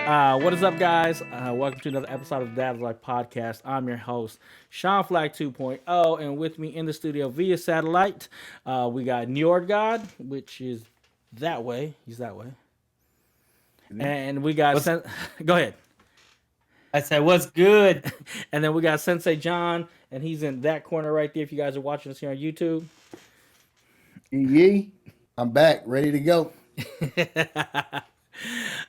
What is up, guys? Welcome to another episode of the Dadlife Podcast. I'm your host, Sean Flac 2.0, and with me in the studio via satellite, we got NjordGod, which is that way. He's that way. And we got... Go ahead. I said, what's good? And then we got Sensei Jon, and he's in that corner right there if you guys are watching us here on YouTube. Yee, I'm back, ready to go.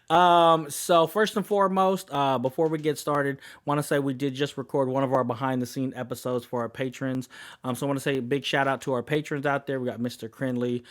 So first and foremost, before we get started, want to say we did just record one of our behind the scene episodes for our patrons. So I want to say a big shout out to our patrons out there. We got Mr. Crinley,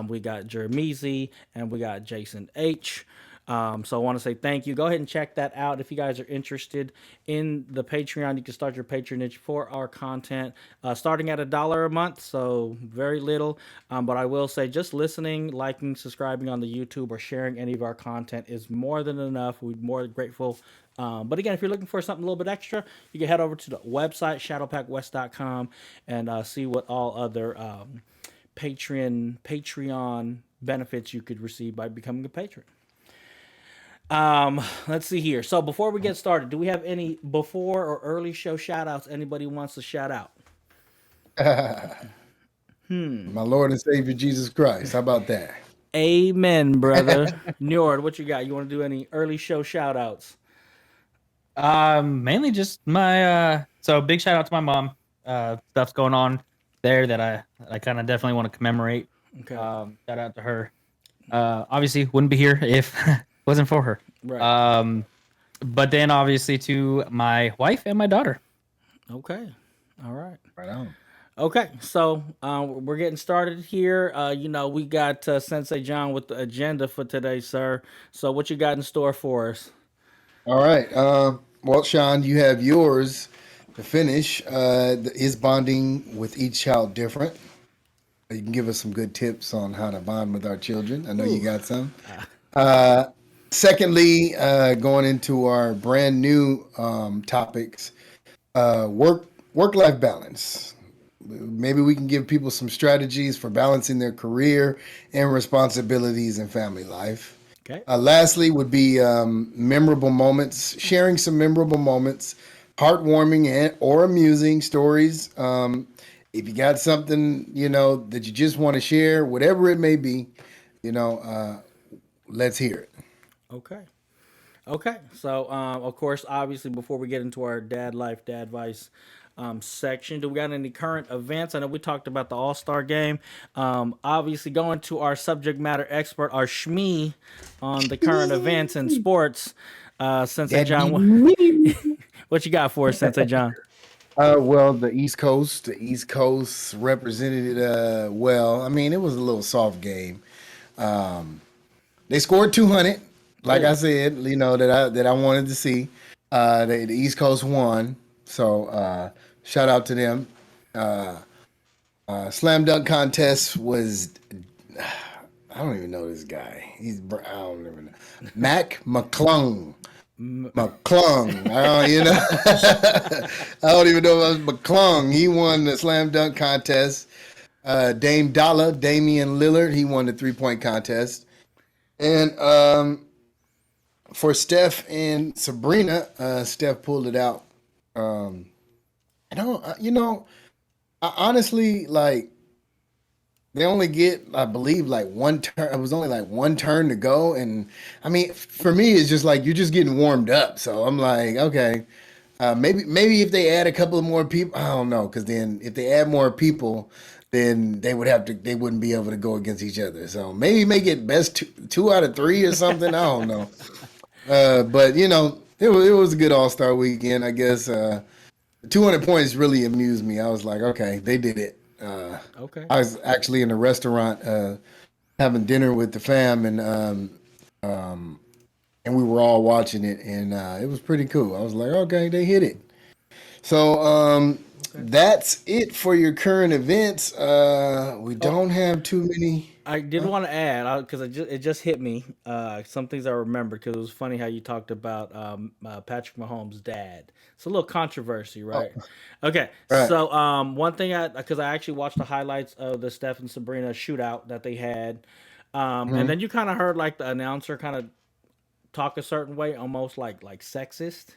we got Jeremizi, and we got Jason H. So I want to say thank you. Go ahead and check that out. If you guys are interested in the Patreon, you can start your patronage for our content, starting at $1 a month. So very little. But I will say just listening, liking, subscribing on the YouTube, or sharing any of our content is more than enough. We're more grateful. But again, if you're looking for something a little bit extra, you can head over to the website, shadowpackwest.com, and see what all other Patreon benefits you could receive by becoming a patron. Let's see here. So before we get started, do we have any before or early show shout outs anybody wants to shout out? My Lord and Savior Jesus Christ. How about that? Amen, brother. Njord, what you got? You want to do any early show shout outs? Mainly just my so big shout out to my mom. Stuff's going on there that I kind of definitely want to commemorate. Okay. Shout out to her. Obviously wouldn't be here if wasn't for her. Right. But then obviously to my wife and my daughter. Okay. All right. Right on. Okay, so we're getting started here. We got Sensei Jon with the agenda for today, sir. So what you got in store for us? All right. Well, Sean, you have yours to finish. Is bonding with each child different? You can give us some good tips on how to bond with our children. I know you got some. Secondly, going into our brand new topics, work-life balance. Maybe we can give people some strategies for balancing their career and responsibilities in family life. Okay. Lastly would be memorable moments, sharing some memorable moments, heartwarming or amusing stories. If you got something, that you just want to share, whatever it may be, let's hear it. Okay. So, of course, obviously, before we get into our Dadlife Dadvice section, do we got any current events? I know we talked about the All-Star game. Obviously, going to our subject matter expert, our Shmee, on the current events in sports. Sensei Jon, what you got for us, Sensei Jon? Well, the East Coast represented it well. I mean, it was a little soft game. They scored 200. Like I said, that I wanted to see. The East Coast won, so shout out to them. Slam dunk contest was, I don't even know this guy. I don't even know. Mac McClung. I don't even know if it was McClung. He won the slam dunk contest. Damian Lillard, he won the 3-point contest. And for Steph and Sabrina, Steph pulled it out. I honestly, they only get, I believe, one turn. It was only one turn to go. And I mean, for me, it's just you're just getting warmed up. So I'm like, okay, maybe if they add a couple of more people, I don't know. Cause then if they add more people, then they wouldn't be able to go against each other. So maybe make it best two out of 3 or something. I don't know. But it was a good All-Star weekend, I guess. 200 points really amused me. I was like, okay, they did it. Okay. I was actually in a restaurant having dinner with the fam, and we were all watching it, and it was pretty cool. I was like, okay, they hit it. So that's it for your current events. We don't have too many. I did want to add, because it just hit me, some things I remembered, because it was funny how you talked about Patrick Mahomes' dad. It's a little controversy, right? Oh. Okay, Right. so one thing, because I actually watched the highlights of the Steph and Sabrina shootout that they had, and then you kind of heard the announcer kind of talk a certain way, almost like sexist.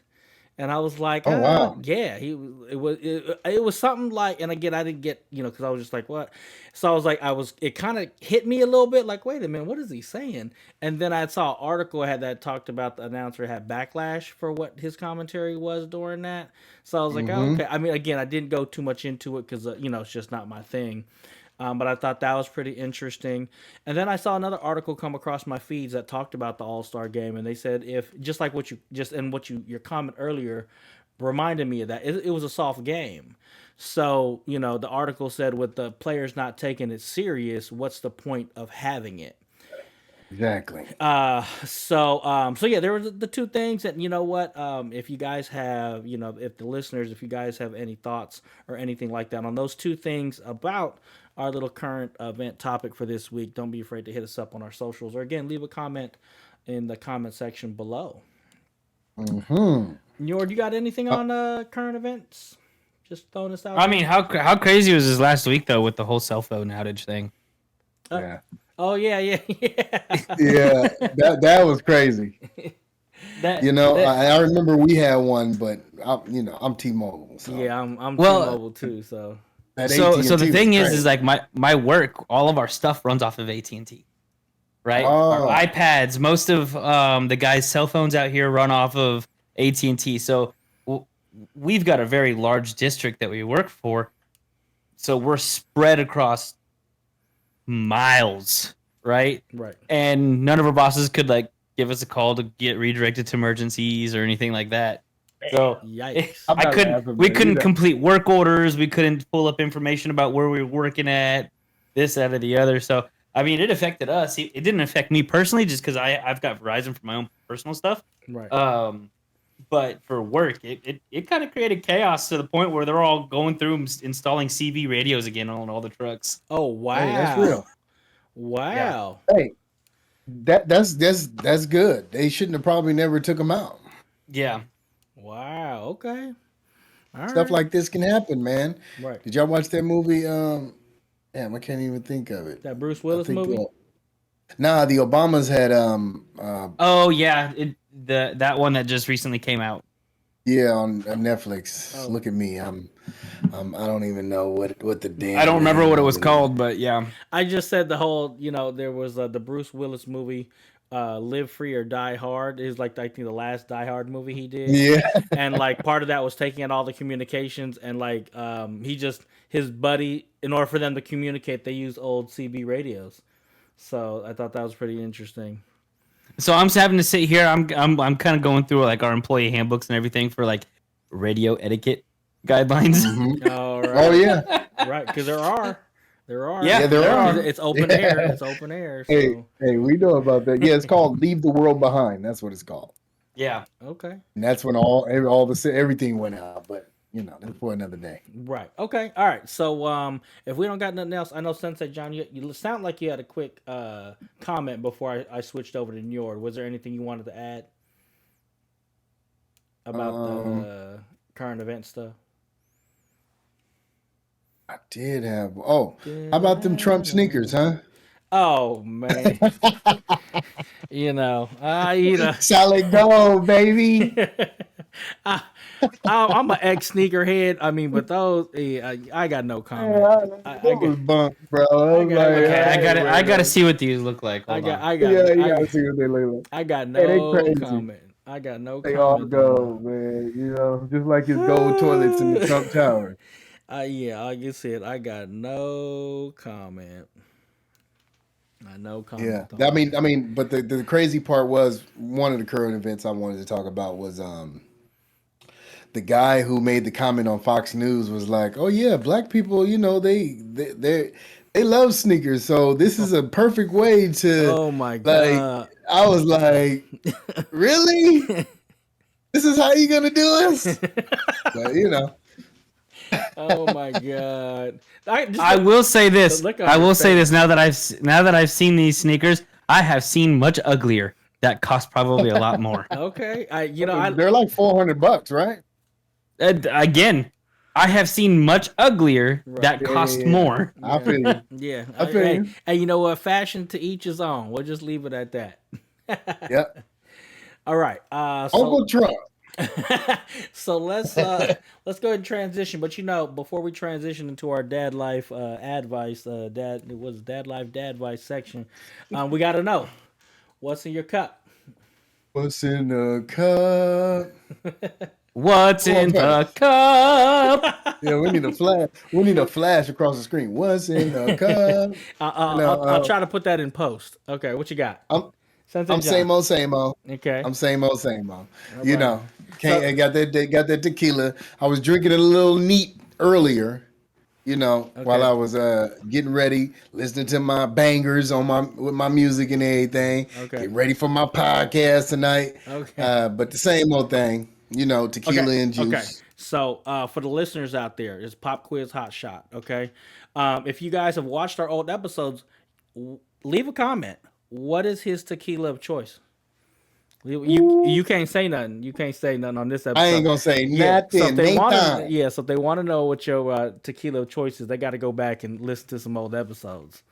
And I was like, Oh wow. yeah, it was something like, and again, I didn't get, because I was just like, what? So I was like, it kind of hit me a little bit, like, wait a minute, what is he saying? And then I saw an article had that talked about the announcer had backlash for what his commentary was during that. So I was like, oh, Mm-hmm. okay. I mean, again, I didn't go too much into it because it's just not my thing. But I thought that was pretty interesting. And then I saw another article come across my feeds that talked about the All Star game, and they said if just like what you just and what your comment earlier reminded me of that, it was a soft game. So the article said with the players not taking it serious, what's the point of having it? Exactly. So yeah, there were the two things that what, if you guys have, if the listeners, if you guys have any thoughts or anything like that on those two things about our little current event topic for this week, don't be afraid to hit us up on our socials, or again, leave a comment in the comment section below. Mm-hmm. Njord, you got anything on current events? Just throwing this out. I mean, how crazy was this last week though with the whole cell phone outage thing? Yeah. Oh yeah. Yeah. That was crazy. I remember we had one, but I'm T-Mobile. So. Yeah, I'm Well, T-Mobile too. So So AT&T the thing was is like my work, all of our stuff runs off of AT&T, right? Oh. Our iPads, most of the guys' cell phones out here run off of AT&T. So we've got a very large district that we work for, so we're spread across miles, right? right. And none of our bosses could like give us a call to get redirected to emergencies or anything like that. So Yikes. we couldn't complete work orders. We couldn't pull up information about where we were working at, this, that, or the other. So, I mean, it affected us. It didn't affect me personally just because I've got Verizon for my own personal stuff. Right. But for work, it kind of created chaos to the point where they're all going through installing CV radios again on all the trucks. Oh, wow. Hey, that's real. Wow. Yeah. Hey, that's good. They shouldn't have probably never took them out. Yeah. Wow. Okay. All Stuff right. like this can happen, man. Right. Did y'all watch that movie? Damn, I can't even think of it. That Bruce Willis movie? The Obamas had Oh yeah, that one that just recently came out. Yeah, on Netflix. Oh. Look at me. I don't even know what the damn. I don't remember what it was name called, but yeah. I just said the whole, there was the Bruce Willis movie, Live Free or Die Hard. It was like, I think the last Die Hard movie he did. Yeah. And like part of that was taking out all the communications, and like his buddy, in order for them to communicate, they used old CB radios. So I thought that was pretty interesting. So I'm just having to sit here. I'm kind of going through like our employee handbooks and everything for like radio etiquette guidelines. Mhm. All right. Oh yeah. Right, because there are. Yeah, there are. It's open air. It's open air. So. Hey, we know about that. Yeah, it's called "Leave the World Behind." That's what it's called. Yeah. Okay. And that's when everything went out. But that's for another day. Right. Okay. All right. So if we don't got nothing else, I know Sensei Jon, you sound like you had a quick comment before I switched over to Njord. Was there anything you wanted to add about the current event stuff? I did have. Oh, how about them Trump sneakers, huh? Oh man. Solid gold, baby. I'm an ex sneakerhead. I mean, but those, I got no comment. That was bunk, bro. I gotta see what these look like. You gotta see what they look like. I got Hey, they no crazy. comment. I got no They comment. all gold, man. Just like his gold toilets in the Trump Tower. Yeah, like you said, I got no comment. No comment. Yeah, I mean, but the crazy part was one of the current events I wanted to talk about was the guy who made the comment on Fox News was like, "Oh yeah, black people, they love sneakers, so this is a perfect way to." Oh my god! I was like, "Really? This is how you gonna do us?" But Oh my god! I will say this. I will say this now that I've seen these sneakers, I have seen much uglier that cost probably a lot more. Okay, they're like $400, right? Again, I have seen much uglier that cost more. I feel you. Yeah, I feel you. And you know what? Fashion to each his own. We'll just leave it at that. Yep. All right. Uncle Trump. So let's go ahead and transition. But before we transition into our dad life advice, Dadlife Dadvice section, we got to know what's in your cup. What's in the cup? What's Come on, in fellas. the cup? Yeah, we need a flash. We need a flash across the screen. What's in the cup? I'll try to put that in post. Okay, what you got? I'm Sensei I'm Jon. same old, same old. Okay. I'm same old, same old. All You right. know, can't. So- I got that tequila. I was drinking it a little neat earlier. While I was getting ready, listening to my bangers with my music and everything. Okay. Get ready for my podcast tonight. Okay. But the same old thing. Tequila and juice. Okay. So for the listeners out there, it's Pop Quiz Hot Shot. Okay. If you guys have watched our old episodes, leave a comment. What is his tequila of choice? You can't say nothing. You can't say nothing on this episode. I ain't gonna say Yeah, nothing. so if they want Nathan. so if they want to know what your tequila of choice is, they got to go back and listen to some old episodes.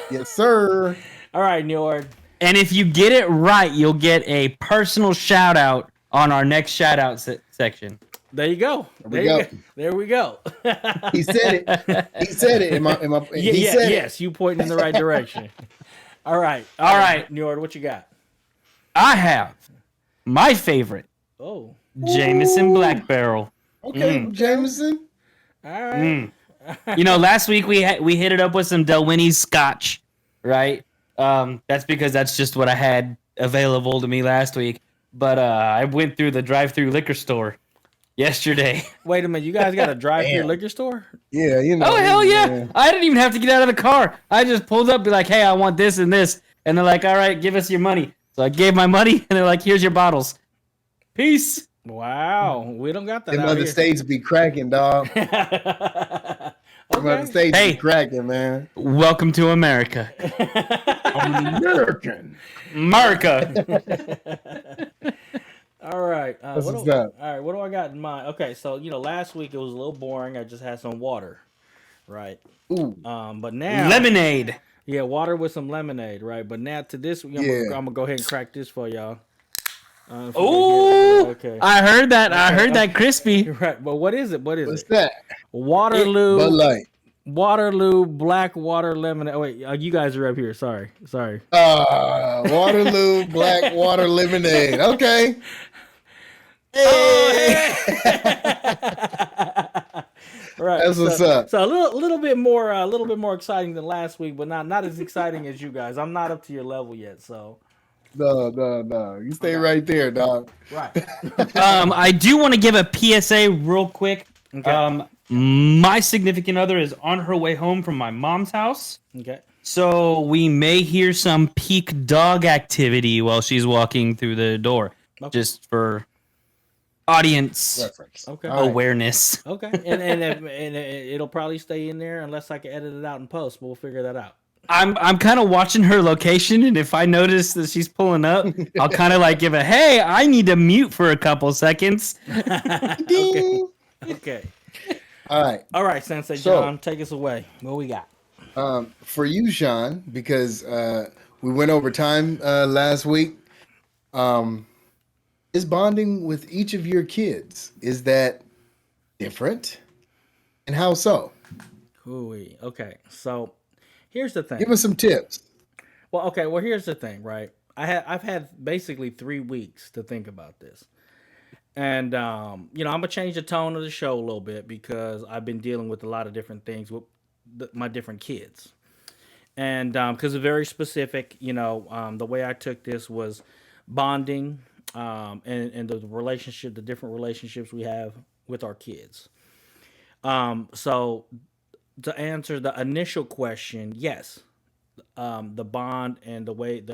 Yes, sir. All right, Njord. And if you get it right, you'll get a personal shout out on our next shout out section. There you go. There we go. He said it. He said it. Yes, you pointing in the right direction. All right. Njord, what you got? I have my favorite Oh. Jameson Black Barrel. Okay, Jameson. All right. Last week we hit it up with some Delwynnie's Scotch, right? That's because that's just what I had available to me last week. But I went through the drive-through liquor store yesterday. Wait a minute, you guys got a drive-through liquor store? Yeah, Oh hell yeah! I didn't even have to get out of the car. I just pulled up, be like, "Hey, I want this and this," and they're like, "All right, give us your money." So I gave my money, and they're like, "Here's your bottles. Peace." Wow, we don't got that. Them out other here. states be cracking, dog. Them other states be cracking, man. Welcome to America. I'm an American. America. All right. What's up? All right. What do I got in mind? Okay, so last week it was a little boring. I just had some water, right? Ooh. But now Lemonade. Yeah, water with some lemonade, right? But now to this, I'm gonna go ahead and crack this for y'all. Oh, okay. I heard that. I heard that crispy. Right, but what is it? What's that? Waterloo. Bud Light. Waterloo Black Water Lemonade. Oh wait, you guys are up here. Sorry. Waterloo Black Water Lemonade. Okay. Hey. Right. That's what's up. So a little bit more exciting than last week, but not as exciting as you guys. I'm not up to your level yet, so. No. You stay right there, dog. Right. I do want to give a PSA real quick. Okay. My significant other is on her way home from my mom's house. Okay. So we may hear some peak dog activity while she's walking through the door. Okay. Just for audience Reference. Okay. awareness. Okay. And it'll probably stay in there unless I can edit it out in post, but we'll figure that out. I'm kind of watching her location, and if I notice that she's pulling up, I'll kind of like give a, hey, I need to mute for a couple seconds. Okay. Okay. All right. Sensei So- Jon, take us away. What we got? For you, Sean, because we went over time last week. Is bonding with each of your kids, is that different? And how so? Hooey. Okay. So here's the thing. Give us some tips. Well, okay. Well, here's the thing, right? I've had basically 3 weeks to think about this, and I'm gonna change the tone of the show a little bit because I've been dealing with a lot of different things with my different kids, and because it's very specific. The way I took this was bonding, and the relationship, the different relationships we have with our kids. So to answer the initial question, yes. The bond and the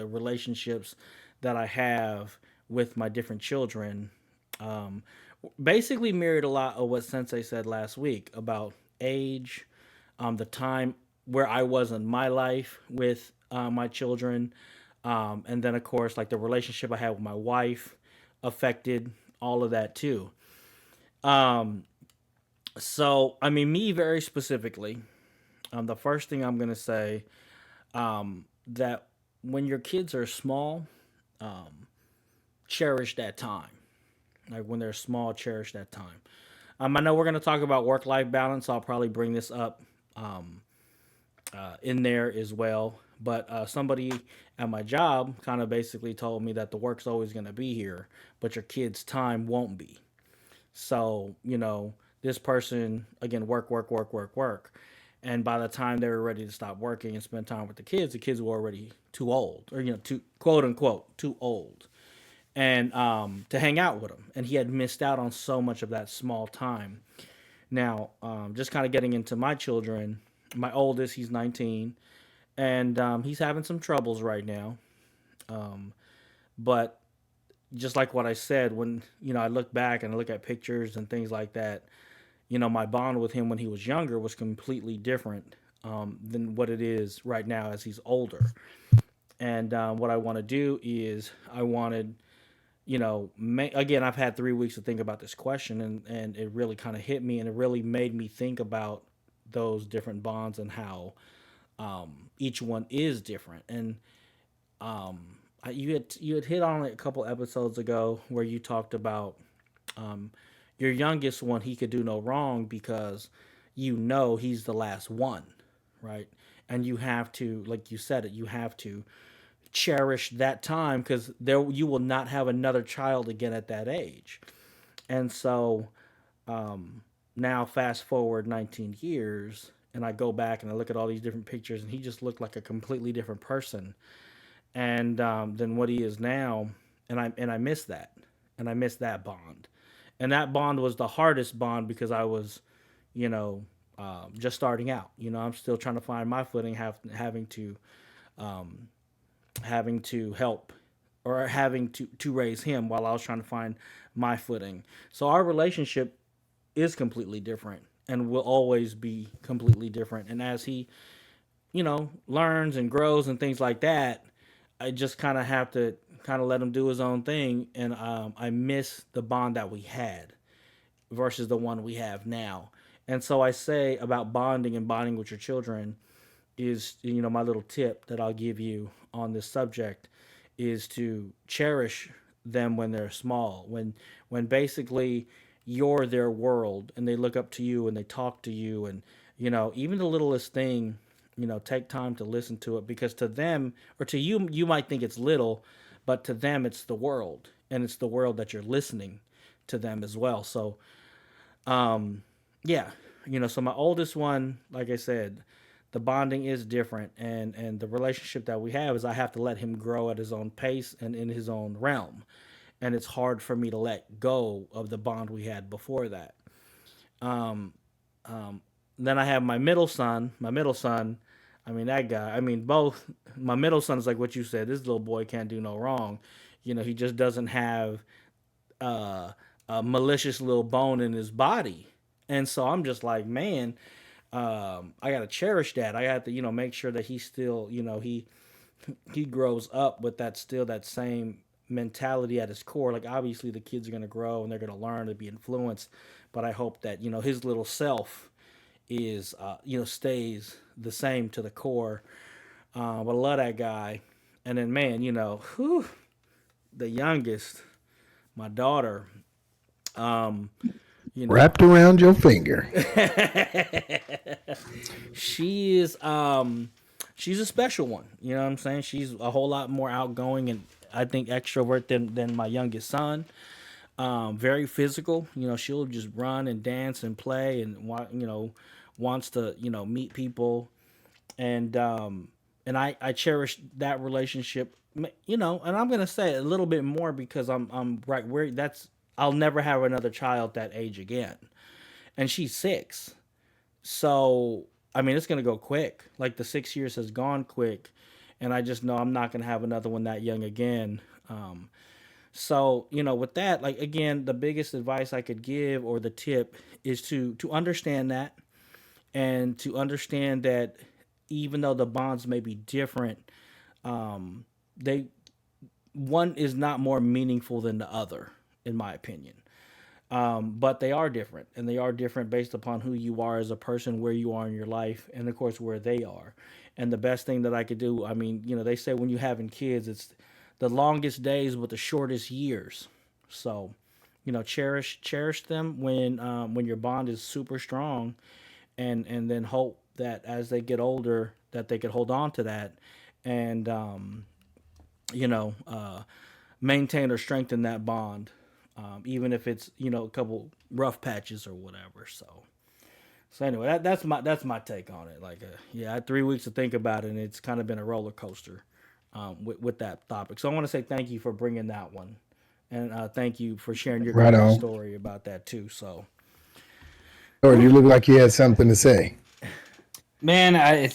relationships that I have with my different children basically mirrored a lot of what Sensei said last week about age, the time where I was in my life with my children, and then of course like the relationship I had with my wife affected all of that too. So I mean, me very specifically, the first thing I'm gonna say, that when your kids are small, cherish that time. Like when they're small, cherish that time. I know we're going to talk about work-life balance, so I'll probably bring this up um, in there as well. But somebody at my job kind of basically told me that the work's always going to be here, but your kid's time won't be. So, this person, again, work, work, work, work, work. And by the time they were ready to stop working and spend time with the kids were already too old, or, too, quote unquote, too old. And to hang out with him. And he had missed out on so much of that small time. Now, just kind of getting into my children, my oldest, he's 19, and he's having some troubles right now. But just like what I said, when I look back and I look at pictures and things like that, my bond with him when he was younger was completely different than what it is right now as he's older. And what I want to do is I wanted, again, I've had 3 weeks to think about this question, and it really kind of hit me, and it really made me think about those different bonds and how each one is different. And you had hit on it a couple episodes ago where you talked about um, your youngest one. He could do no wrong because he's the last one, right? And you have to, like you said it, you have to cherish that time because there you will not have another child again at that age. And so now fast forward 19 years, and I go back and I look at all these different pictures, and he just looked like a completely different person and than what he is now. And I miss that, and I miss that bond, and that bond was the hardest bond because I was, you know, just starting out. I'm still trying to find my footing, um, having to help or having to raise him while I was trying to find my footing. So our relationship is completely different and will always be completely different. And as he, learns and grows and things like that, I just kind of have to kind of let him do his own thing. And I miss the bond that we had versus the one we have now. And so I say about bonding and bonding with your children is, my little tip that I'll give you on this subject is to cherish them when they're small, when basically you're their world and they look up to you and they talk to you, and even the littlest thing, take time to listen to it, because to them or to you, you might think it's little, but to them it's the world, and it's the world that you're listening to them as well. So yeah, so my oldest one, like I said, the bonding is different, and the relationship that we have is I have to let him grow at his own pace and in his own realm, and it's hard for me to let go of the bond we had before that. um, um, then I have my middle son, I mean, that guy, I mean, both. My middle son is like what you said, this little boy can't do no wrong. He just doesn't have uh, a malicious little bone in his body. And so I'm just like, man, I got to cherish that. I have to, make sure that he still, he grows up with that same mentality at his core. Like, obviously the kids are going to grow and they're going to learn to be influenced, but I hope that, his little self is, stays the same to the core. But I love that guy. And then, man, whew, the youngest, my daughter, um, you know, Wrapped around your finger. she is she's a special one. You know what I'm saying? She's a whole lot more outgoing and I think extrovert than my youngest son. Very physical. She'll just run and dance and play and wants to meet people, and I cherish that relationship. And I'm gonna say a little bit more because I'm right where that's. I'll never have another child that age again, and she's 6. So, I mean, it's going to go quick. Like, the 6 years has gone quick, and I just know I'm not going to have another one that young again. So, with that, like, again, the biggest advice I could give, or the tip, is to understand that, and to understand that even though the bonds may be different, they one is not more meaningful than the other, in my opinion. But they are different, and they are different based upon who you are as a person, where you are in your life, and of course where they are. And the best thing that I could do, I mean, they say when you having kids, it's the longest days with the shortest years. So, cherish them when your bond is super strong, and then hope that as they get older that they could hold on to that, and you know uh, maintain or strengthen that bond, even if it's a couple rough patches or whatever. So anyway, that's my take on it. Like, yeah, I had 3 weeks to think about it, and it's kind of been a roller coaster with that topic. So I want to say thank you for bringing that one, and thank you for sharing your Right guys' on. story about that too. So Or you look like you had something to say. Man, I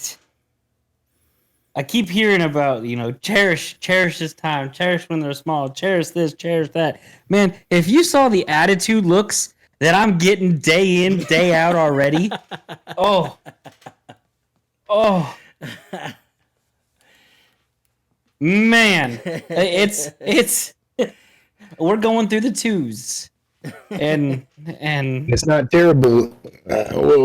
keep hearing about, cherish this time, cherish when they're small, cherish this, cherish that. Man, if you saw the attitude looks that I'm getting day in, day out already, oh, man, it's we're going through the twos, and It's not terrible.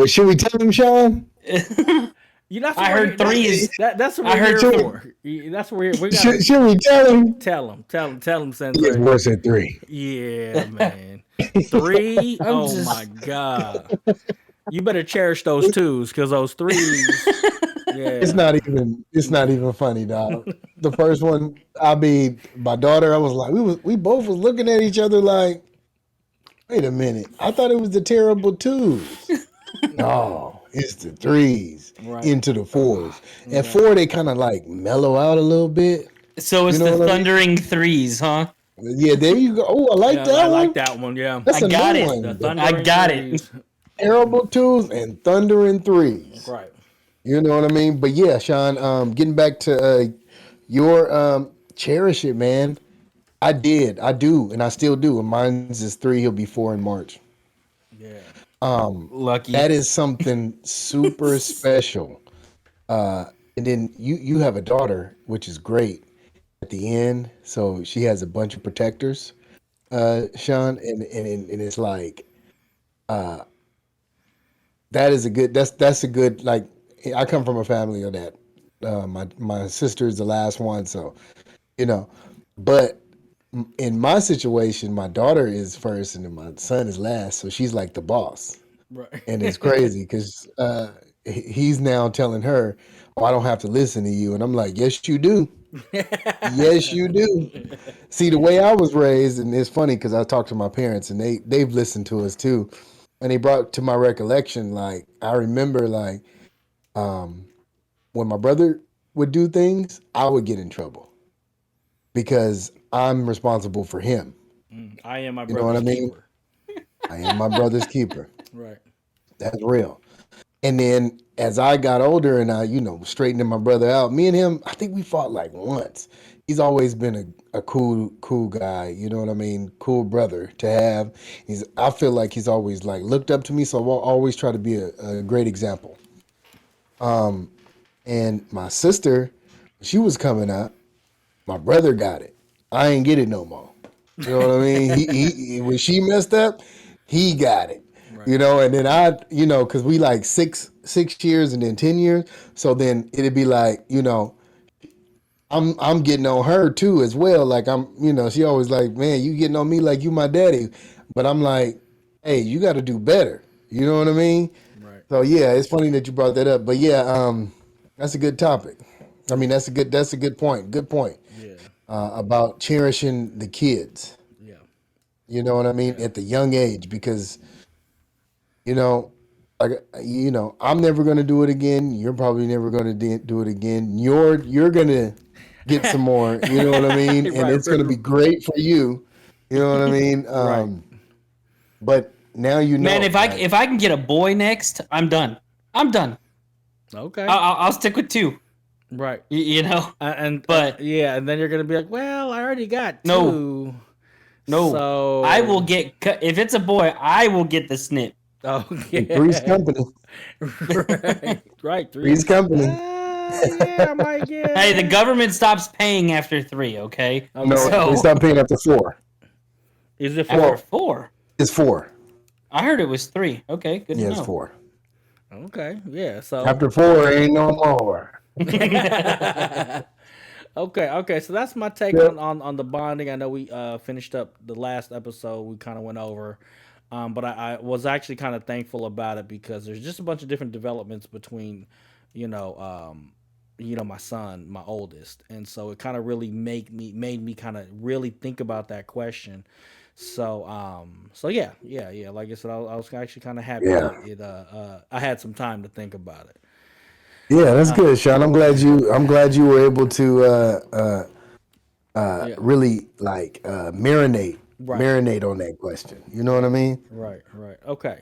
Should we tell him, Sean? that's I heard threes. That's what I we're heard here two. for. That's what we got. Should we tell him? Tell him, He Sensei. is worse than 3. Yeah, man. 3. Oh my God. You better cherish those 2s, because those 3s. Yeah. It's not even funny, dog. The first one, my daughter, I was like, we both was looking at each other like, wait a minute. I thought it was the terrible 2s. No, it's the 3s Right. into the 4s. At 4, they kind of like mellow out a little bit. So it's You know the what I mean? thundering threes, huh? Yeah, there you go. Oh, I like Yeah, that I one. like that one. Yeah. That's I a got new it. one. The The Thundering I got Threes. terrible 2s and thundering 3s. Right. You know what I mean? But yeah, Sean, getting back to your cherish it, man. I do, and I still do. And mine's is 3. He'll be 4 in March. Yeah. Lucky. That is something super special. And then you have a daughter, which is great at the end. So she has a bunch of protectors, Sean, and it's like that's a good, like, I come from a family of that. My sister is the last one, so but in my situation, my daughter is first and then my son is last, so she's like the boss. Right. And it's crazy because he's now telling her, oh, I don't have to listen to you. And I'm like, yes, you do. Yes, you do. See, the way I was raised, and it's funny because I talked to my parents and they've listened to us too. And they brought to my recollection, like, I remember, like, when my brother would do things, I would get in trouble because I'm responsible for him. I am my You know what brother's I mean? keeper. I am my brother's keeper. Right. That's real. And then as I got older and I, straightened my brother out, me and him, I think we fought like once. He's always been a cool guy. You know what I mean? Cool brother to have. I feel like he's always like looked up to me. So I'll always try to be a great example. And my sister, she was coming up. My brother got it. I ain't get it no more. You know what I mean? He when she messed up, he got it. Right. And then because we like 6 years and then 10 years. So then it'd be like, I'm getting on her too as well. Like she always like, man, you getting on me like you my daddy. But I'm like, hey, you got to do better. You know what I mean? Right. So yeah, it's funny that you brought that up. But yeah, that's a good topic. I mean, that's a good point. Good point. Yeah. About cherishing the kids. Yeah. You know what I mean? At the young age, because I'm never going to do it again. You're probably never going to do it again. You're going to get some more, you know what I mean? And Right. it's going to be great for you. You know what I mean? Right. But now Man, if I can get a boy next, I'm done. Okay. I'll stick with 2. Right. But yeah, and then you're gonna be like, well, I already got 2. No. So I will get if it's a boy, I will get the snip. Oh yeah. Three's company. Right. Three's company. Yeah, I might get. Hey, the government stops paying after 3. Okay. No, So- they stopped paying after 4. Is it After 4? 4. It's 4. I heard it was 3. Okay, good to Yeah, know. it's 4. Okay. Yeah. So After 4, ain't no more. Okay. So that's my take Yep. on the bonding. I know we finished up the last episode. We kind of went over, but I was actually kind of thankful about it because there's just a bunch of different developments between, you know, my son, my oldest, and so it kind of really made me kind of really think about that question. So yeah. Like I said, I was actually kind of happy Yeah. that I had some time to think about it. Yeah, that's Uh, good, Sean. I'm glad you were able to yeah. really like marinate Right. marinate on that question. You know what I mean? Right. Okay.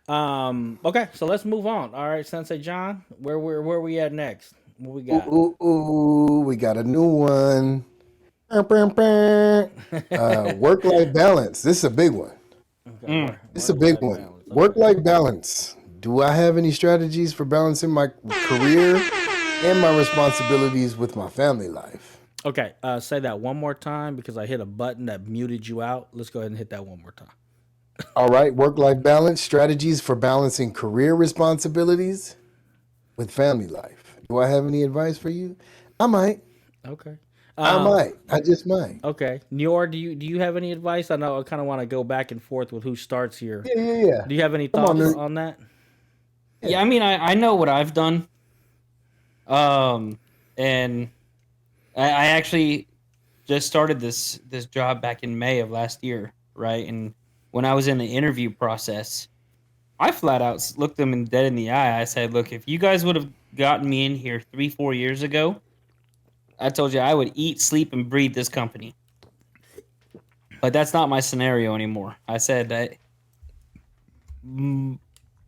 Okay, so let's move on. All right, Sensei John, where we at next? What we got? Ooh, we got a new one. Work-life balance. This is a big one. Okay, Mm. This is a work big life one. balance. Okay. Work-life balance. Do I have any strategies for balancing my career and my responsibilities with my family life? Okay, say that one more time because I hit a button that muted you out. Let's go ahead and hit that one more time. All right, work-life balance, strategies for balancing career responsibilities with family life. Do I have any advice for you? I might. Okay. I Um. might. I just might. Okay. Nior, do you have any advice? I know I kind of want to go back and forth with who starts here. Yeah. Do you have any Come on, thoughts Nerd. on that? Yeah, Yeah. I mean, I know what I've done. And I actually just started this job back in May of last year, right? And when I was in the interview process, I flat out looked them dead in the eye. I said, "Look, if you guys would have gotten me in here 3, 4 years ago, I told you I would eat, sleep, and breathe this company. But that's not my scenario anymore. I said that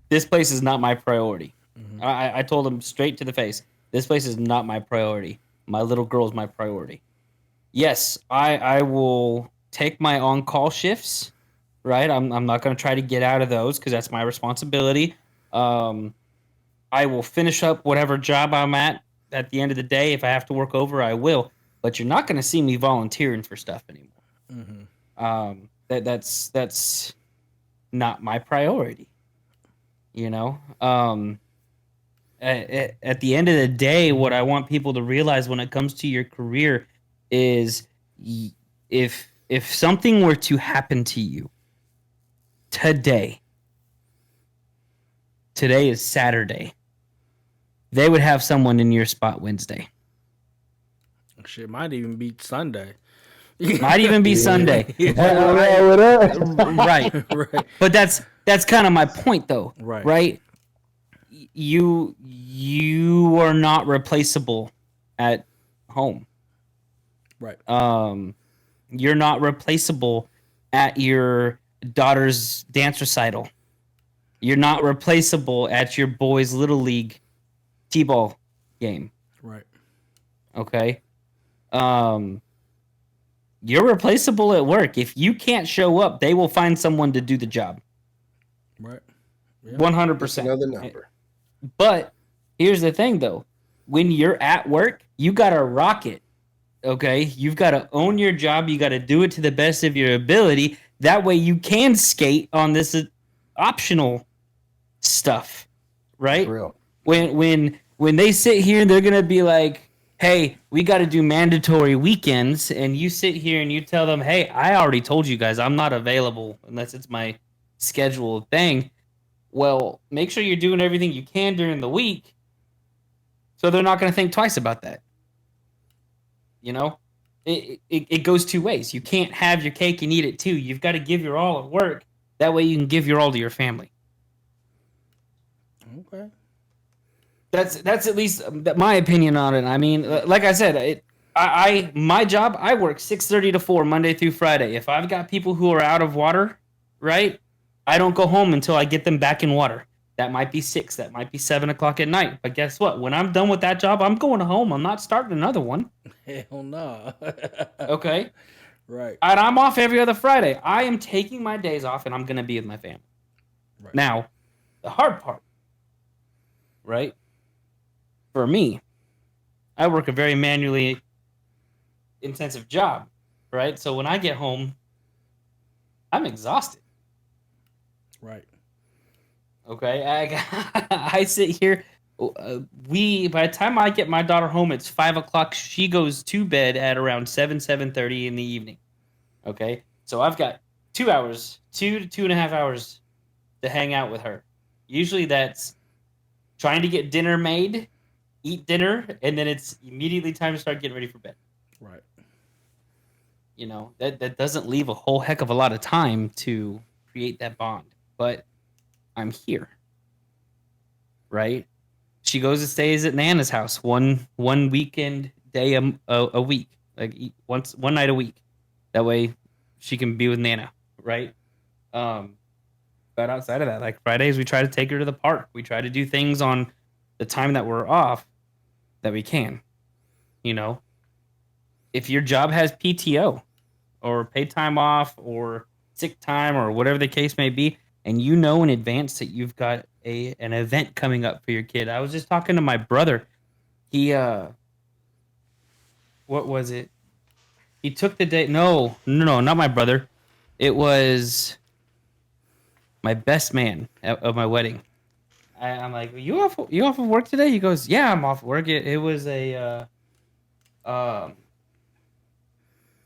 this place is not my priority. Hmm. I told them straight to the face, this place is not my priority. My little girl is my priority. Yes, I will take my on call shifts. Right, I'm not going to try to get out of those because that's my responsibility. Um, I will finish up whatever job I'm at the end of the day. If I have to work over, I will. But you're not going to see me volunteering for stuff anymore. Hmm. That's not my priority. You know. At the end of the day, what I want people to realize when it comes to your career is if something were to happen to you today, today is Saturday, they would have someone in your spot Wednesday. Shit, might even be Sunday. Might even be Yeah. Sunday. What up? Right. Right. But that's kind of my point though. Right. Right? You are not replaceable at home. Right. You're not replaceable at your daughter's dance recital. You're not replaceable at your boys' little league t-ball game. Right. Okay. You're replaceable at work. If you can't show up, they will find someone to do the job. Right. Yeah. 100%. Just another number. But here's the thing though. When you're at work, you got to rock it. Okay? You've got to own your job. You got to do it to the best of your ability. That way you can skate on this optional stuff, right? For real. When they sit here, they're going to be like, "Hey, we got to do mandatory weekends." And you sit here and you tell them, "Hey, I already told you guys I'm not available unless it's my scheduled thing." Well, make sure you're doing everything you can during the week so they're not going to think twice about that. You know, it goes two ways. You can't have your cake and eat it too. You've got to give your all at work. That way you can give your all to your family. Okay. That's at least my opinion on it. I mean, like I said, my job, I work 6:30 to 4 Monday through Friday. If I've got people who are out of water, right, I don't go home until I get them back in water. That might be 6, that might be 7 o'clock at night. But guess what? When I'm done with that job, I'm going home. I'm not starting another one. Hell no. Okay. Right. And I'm off every other Friday. I am taking my days off and I'm going to be with my family. Right. Now, the hard part, right? For me, I work a very manually intensive job, right? So when I get home, I'm exhausted. Right. Okay, I sit here By the time I get my daughter home, it's 5 o'clock. She goes to bed at around 7:30 in the evening. Okay, so I've got 2 hours, 2.5 hours to hang out with her. Usually that's trying to get dinner made, eat dinner, and then it's immediately time to start getting ready for bed. Right. That doesn't leave a whole heck of a lot of time to create that bond. But I'm here, right? She goes and stays at Nana's house one weekend day a week, like one night a week. That way, she can be with Nana, right? But outside of that, like Fridays, we try to take her to the park. We try to do things on the time that we're off that we can. If your job has PTO or paid time off or sick time or whatever the case may be, and you know in advance that you've got an event coming up for your kid. I was just talking to my brother. He what was it? He took the day. No, not my brother. It was my best man of my wedding. I'm like, you off of work today? He goes, yeah, I'm off work. It was a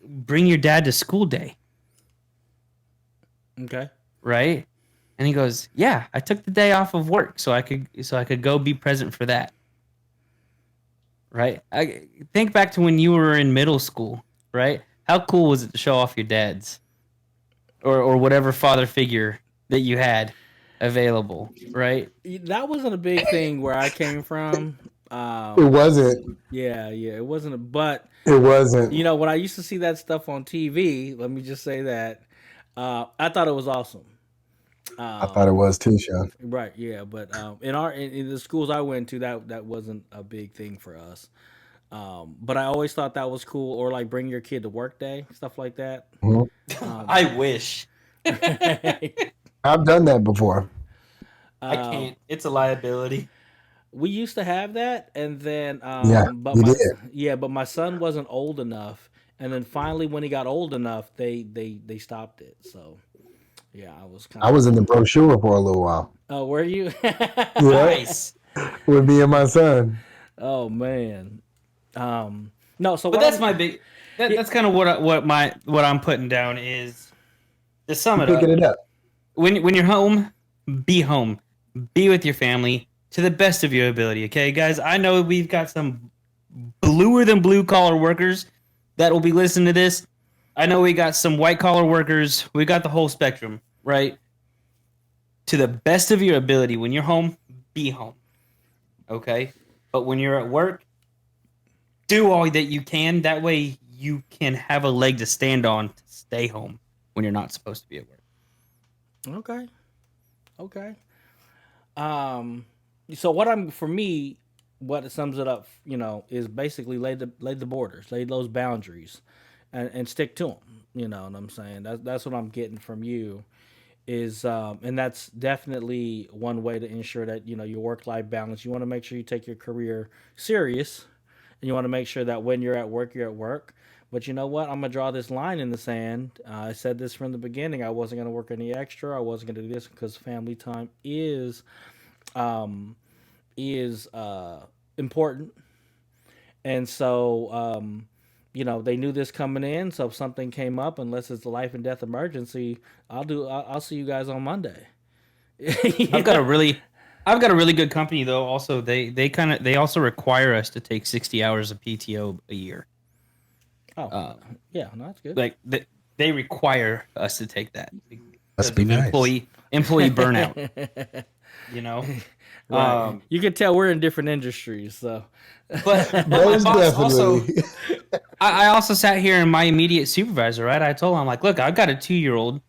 bring your dad to school day. Okay. Right? And he goes, yeah, I took the day off of work so I could go be present for that. Right? I think back to when you were in middle school, right? How cool was it to show off your dads or whatever father figure that you had available, right? That wasn't a big thing where I came from. It wasn't. Yeah, it wasn't. But It wasn't. when I used to see that stuff on TV, let me just say that I thought it was awesome. I thought it was too, Sean. Right, yeah, but in the schools I went to, that wasn't a big thing for us. But I always thought that was cool, or like bring your kid to work day, stuff like that. I wish. I've done that before. I can't. It's a liability. We used to have that, and then but my son wasn't old enough, and then finally when he got old enough, they stopped it. So yeah, I was in the brochure for a little while. Oh, were you? Nice. With me and my son. Oh man. No, so but that's my big. That's kind of what I'm putting down is to sum it up. Picking it up. When you're home, be home, be with your family to the best of your ability. Okay, guys. I know we've got some bluer than blue collar workers that will be listening to this. I know we got some white collar workers. We got the whole spectrum, right? To the best of your ability, when you're home, be home. Okay, but when you're at work, do all that you can. That way you can have a leg to stand on to stay home when you're not supposed to be at work. Okay. So what sums it up, is basically lay the borders, lay those boundaries, and stick to them. You know what I'm saying? That's what I'm getting from you. And that's definitely one way to ensure that your work-life balance. You want to make sure you take your career serious, and you want to make sure that when you're at work, you're at work. But you know what? I'm gonna draw this line in the sand. I said this from the beginning. I wasn't gonna work any extra. I wasn't gonna do this because family time is important. And so they knew this coming in. So if something came up, unless it's a life and death emergency, I'll see you guys on Monday. I've got a really good company though. Also, they also require us to take 60 hours of PTO a year. Oh, yeah, no, that's good. Like they require us to take that. Must be nice. Employee burnout. Right. You can tell we're in different industries, so. But my boss also, I also sat here and my immediate supervisor, right? I told him, I'm like, look, I've got a 2-year-old.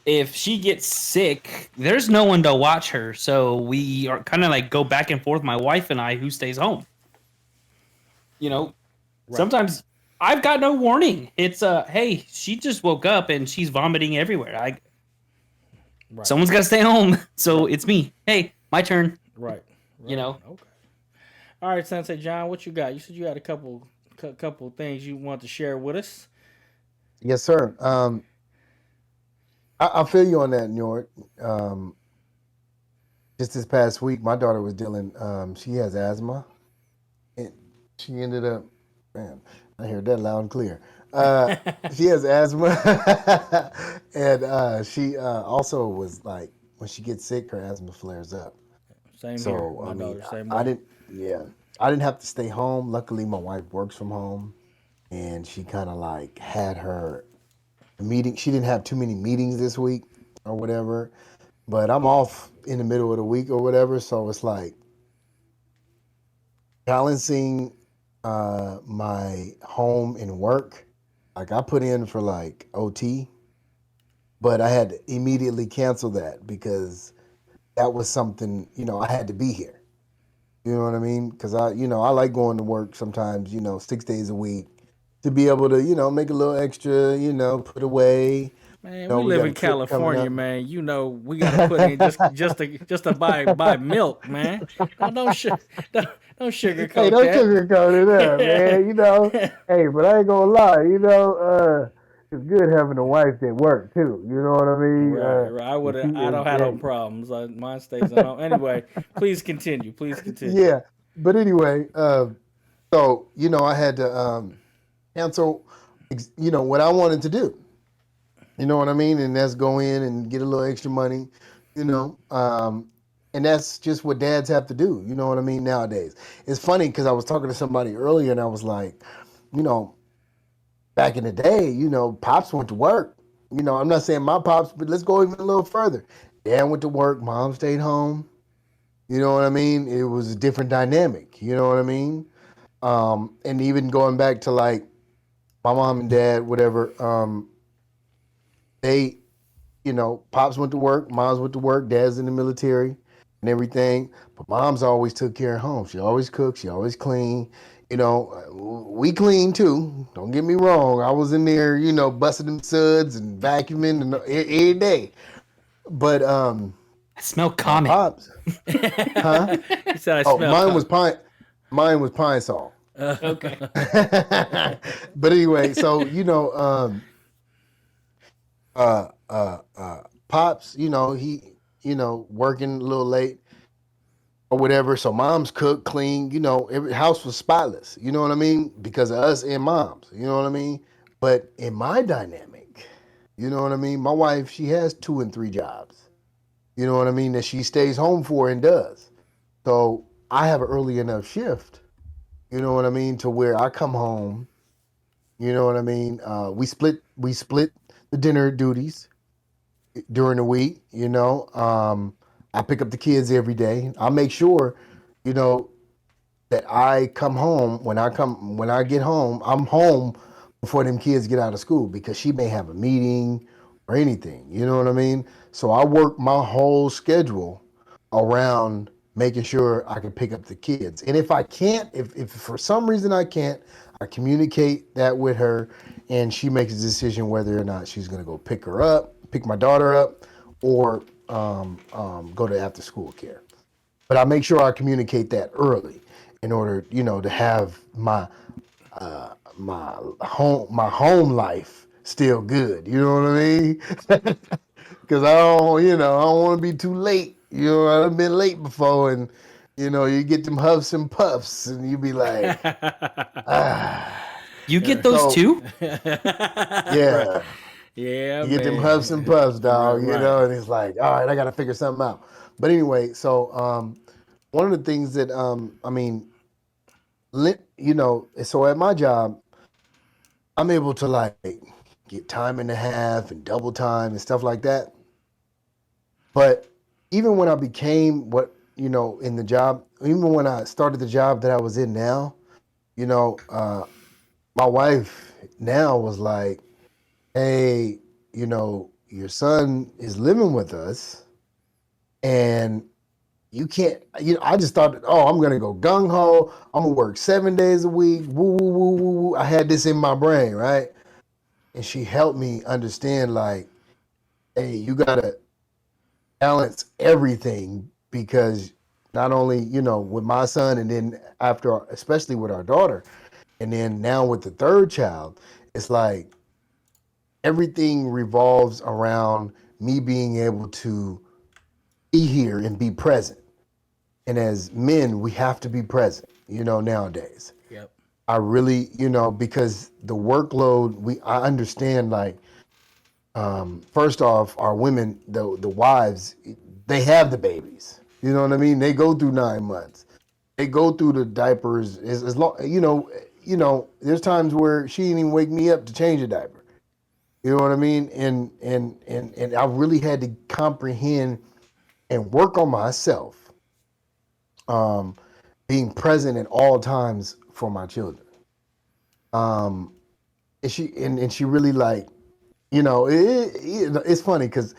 If she gets sick, there's no one to watch her. So we are kind of like go back and forth, my wife and I, who stays home. Right. Sometimes I've got no warning. It's hey, she just woke up and she's vomiting everywhere. Right. Someone's got to stay home, so it's me. Hey, my turn. Right. Okay. All right, Sensei Jon, what you got? You said you had a couple things you want to share with us. Yes, sir. I'll feel you on that, Njord. just this past week, my daughter was dealing. She has asthma, and she ended up. Man, I heard that loud and clear. She has asthma, and she also was like, when she gets sick, her asthma flares up. Same here. So I My mean, daughter, same I way. didn't. Yeah, I didn't have to stay home. Luckily, my wife works from home, and she kind of like had her meeting. She didn't have too many meetings this week or whatever. But I'm off in the middle of the week or whatever, so it's like balancing my home and work. Like I put in for like OT, but I had to immediately cancel that because that was something, I had to be here. You know what I mean? Because I like going to work sometimes, 6 days a week to be able to, make a little extra, put away. Man, we We live got a in trip coming California, up. man. You know we got to put in just to buy milk, man. Don't Hey, sugarcoat don't that. sugarcoat it up, man. Hey, but I ain't gonna lie, it's good having a wife that works too. You know what I mean? Right, right. I would. If she I is, don't have no hey, problems. Mine stays at home. Anyway, please continue. Please continue. yeah. But anyway, so I had to cancel, what I wanted to do. You know what I mean? And that's go in and get a little extra money, you know. And that's just what dads have to do. You know what I mean? Nowadays, it's funny because I was talking to somebody earlier, and I was like, you know, back in the day, pops went to work. I'm not saying my pops, but let's go even a little further. Dad went to work, mom stayed home. You know what I mean? It was a different dynamic. You know what I mean? And even going back to like my mom and dad, whatever, they, pops went to work, moms went to work, dad's in the military and everything. But mom's always took care of home. She always cooked, she always cleaned. We clean too. Don't get me wrong. I was in there, busting them suds and vacuuming and every day. But I smell my common. pops, huh? He said I Oh, smell mine was pine salt. Okay. But anyway, so pops, he, working a little late or whatever. So mom's cook, clean, every house was spotless. You know what I mean? Because of us and moms. You know what I mean? But in my dynamic, you know what I mean? My wife, she has 2 and 3 jobs. You know what I mean? That she stays home for and does. So I have an early enough shift. You know what I mean? To where I come home. You know what I mean? We split the dinner duties during the week. I pick up the kids every day. I make sure, you know, that I come home when I get home, I'm home before them kids get out of school because she may have a meeting or anything. You know what I mean? So I work my whole schedule around making sure I can pick up the kids. And if I can't, if for some reason I can't, I communicate that with her and she makes a decision whether or not she's gonna go pick my daughter up, or go to after school care. But I make sure I communicate that early in order, to have my home life still good. You know what I mean? Because I don't want to be too late. I've been late before, and you get them huffs and puffs, and you be like, ah. You get those So too? Right. yeah, Yeah, you get them huffs and puffs, right, dog. right. And it's like, all right, I got to figure something out. But anyway, so one of the things that so at my job, I'm able to like get time and a half and double time and stuff like that. But even when I became in the job, even when I started the job that I was in now, you know, uh, my wife now was like, hey, your son is living with us and you can't, I just thought, oh, I'm going to go gung ho. I'm going to work 7 days a week. Woo, woo, woo, woo, woo. I had this in my brain, right? And she helped me understand, like, hey, you got to balance everything because not only, with my son and then after, especially with our daughter, and then now with the third child, it's like everything revolves around me being able to be here and be present. And as men, we have to be present, nowadays. Yep. I really, because the workload, I understand, like, first off, our women, the wives, they have the babies. You know what I mean? They go through 9 months. They go through the diapers as long, there's times where she didn't even wake me up to change a diaper. You know what I mean? And I really had to comprehend and work on myself, being present at all times for my children. And she really, like, it's funny because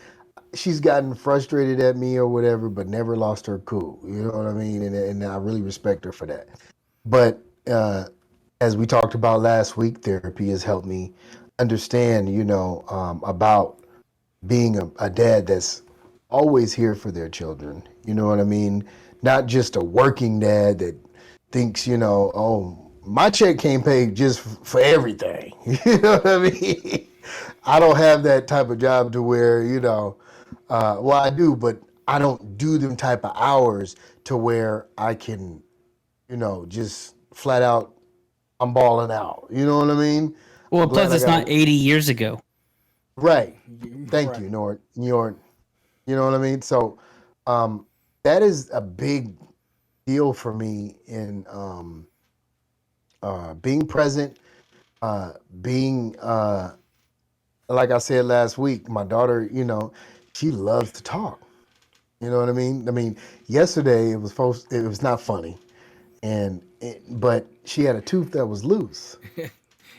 she's gotten frustrated at me or whatever, but never lost her cool. You know what I mean? And I really respect her for that. But as we talked about last week, therapy has helped me understand, about being a dad that's always here for their children. You know what I mean? Not just a working dad that thinks, oh, my check can't pay just for everything. You know what I mean? I don't have that type of job to where, well, I do, but I don't do them type of hours to where I can, just flat out, I'm balling out. You know what I mean? Well, plus it's not 80 years ago. Right. Thank you, Nord. You know what I mean? So that is a big deal for me in being present, being like I said last week, my daughter, she loves to talk. You know what I mean? Yesterday it was not funny, but she had a tooth that was loose.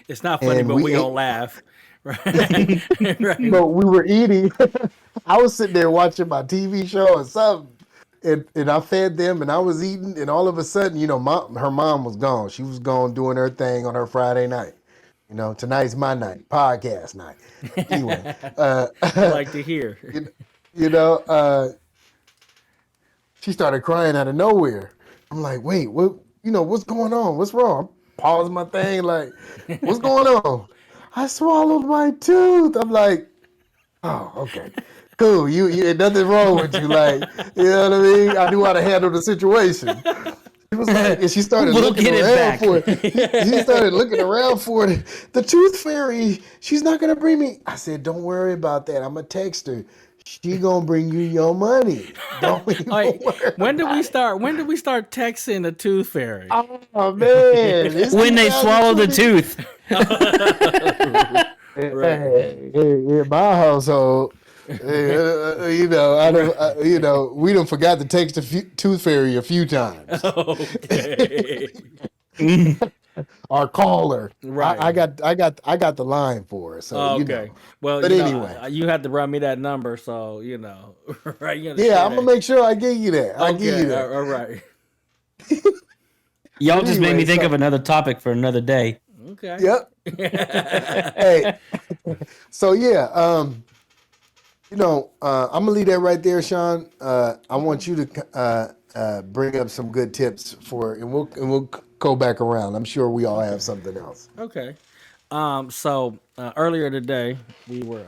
It's not funny, but we gonna laugh. Right. Right. But we were eating. I was sitting there watching my TV show or something, and I fed them, and I was eating, and all of a sudden, her mom was gone. She was gone doing her thing on her Friday night. Tonight's my night, podcast night. Anyway, I like to hear. She started crying out of nowhere. I'm like, wait, what? What's going on? What's wrong? I'm pausing my thing, like, what's going on? I swallowed my tooth. I'm like, oh, okay, cool. You nothing wrong with you, like, you know what I mean? I knew how to handle the situation. She was like, and she started looking around for it. She started looking around for it. The tooth fairy, she's not gonna bring me. I said, don't worry about that. I'm gonna text her. She gonna bring you your money. Don't even worry. When did we start texting the tooth fairy? Oh man! When they swallow the tooth. In my household, we done forgot to text the tooth fairy a few times. Okay. Or call her. Right. I got the line for her. So okay. Well, but anyway, you had to run me that number, so right. Yeah, I'm gonna make sure I give you that. I give you that. All right. Y'all just made me think of another topic for another day. Okay. Yep. Hey. So yeah, I'm gonna leave that right there, Sean. I want you to bring up some good tips and we'll go back around. I'm sure we all have something else. Okay. So earlier today we were,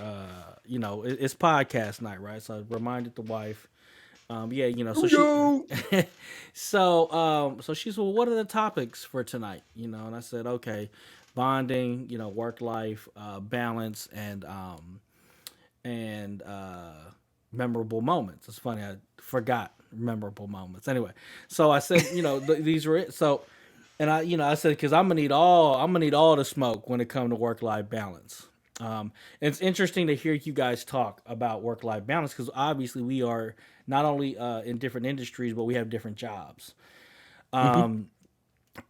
it's podcast night, right? So I reminded the wife. So so she said, well, what are the topics for tonight? And I said, okay, bonding, work life, balance, and memorable moments. It's funny, I forgot memorable moments. Anyway, so I said, these were it. So, and I said, because I'm gonna need all the smoke when it comes to work life balance. It's interesting to hear you guys talk about work life balance because obviously we are not only in different industries, but we have different jobs. And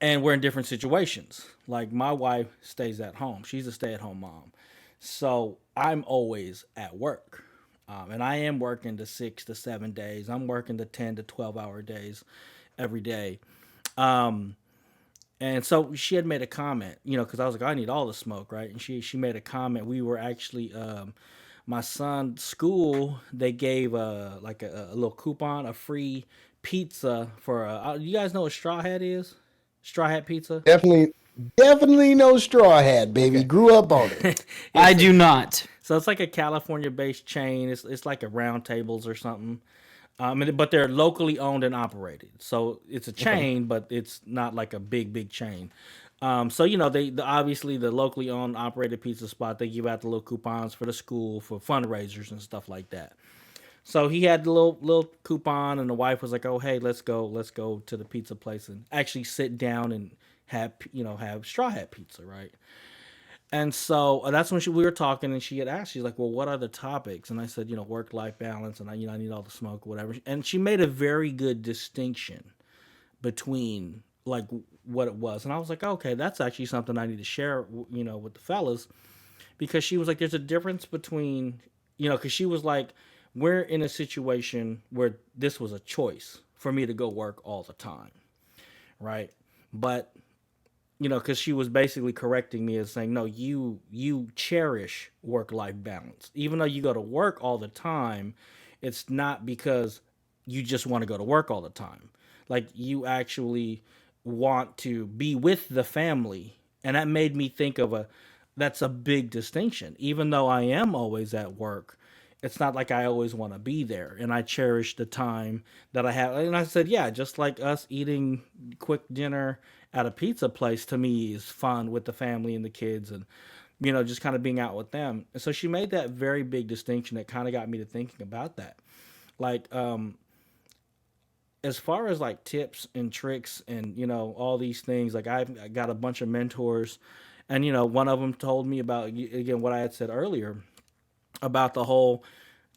we're in different situations. Like my wife stays at home. She's a stay-at-home mom. So I'm always at work. And I am working the 6 to 7 days. I'm working the 10 to 12 hour days every day. And so she had made a comment, because I was like, I need all the smoke, right? And she made a comment. We were actually, my son's school, they gave a little coupon, a free pizza for, you guys know what Straw Hat is? Straw Hat pizza? Definitely no Straw Hat, baby. Okay. Grew up on it. I do not. So it's like a California-based chain. It's like a Round Tables or something. But they're locally owned and operated. So it's a chain, but it's not like a big chain. So obviously the locally owned operated pizza spot, they give out the little coupons for the school for fundraisers and stuff like that. So he had the little coupon, and the wife was like, "Oh, hey, let's go to the pizza place and actually sit down and have straw hat pizza, right?" And so that's when we were talking, and she had asked, she's like, "Well, what are the topics?" And I said, "Work life balance, and I need all the smoke, whatever." And she made a very good distinction between like what it was, and I was like, "Okay, that's actually something I need to share, with the fellas," because she was like, "There's a difference between, because she was like, we're in a situation where this was a choice for me to go work all the time, right? But because she was basically correcting me as saying, no, you cherish work life balance, even though you go to work all the time. It's not because you just want to go to work all the time. Like you actually want to be with the family, and that made me think of that's a big distinction. Even though I am always at work, it's not like I always want to be there, and I cherish the time that I have. And I said, yeah, just like us eating quick dinner at a pizza place to me is fun with the family and the kids, and just kind of being out with them. And so she made that very big distinction that kind of got me to thinking about that. Like as far as like tips and tricks and all these things, like I got a bunch of mentors, and one of them told me about, again, what I had said earlier about the whole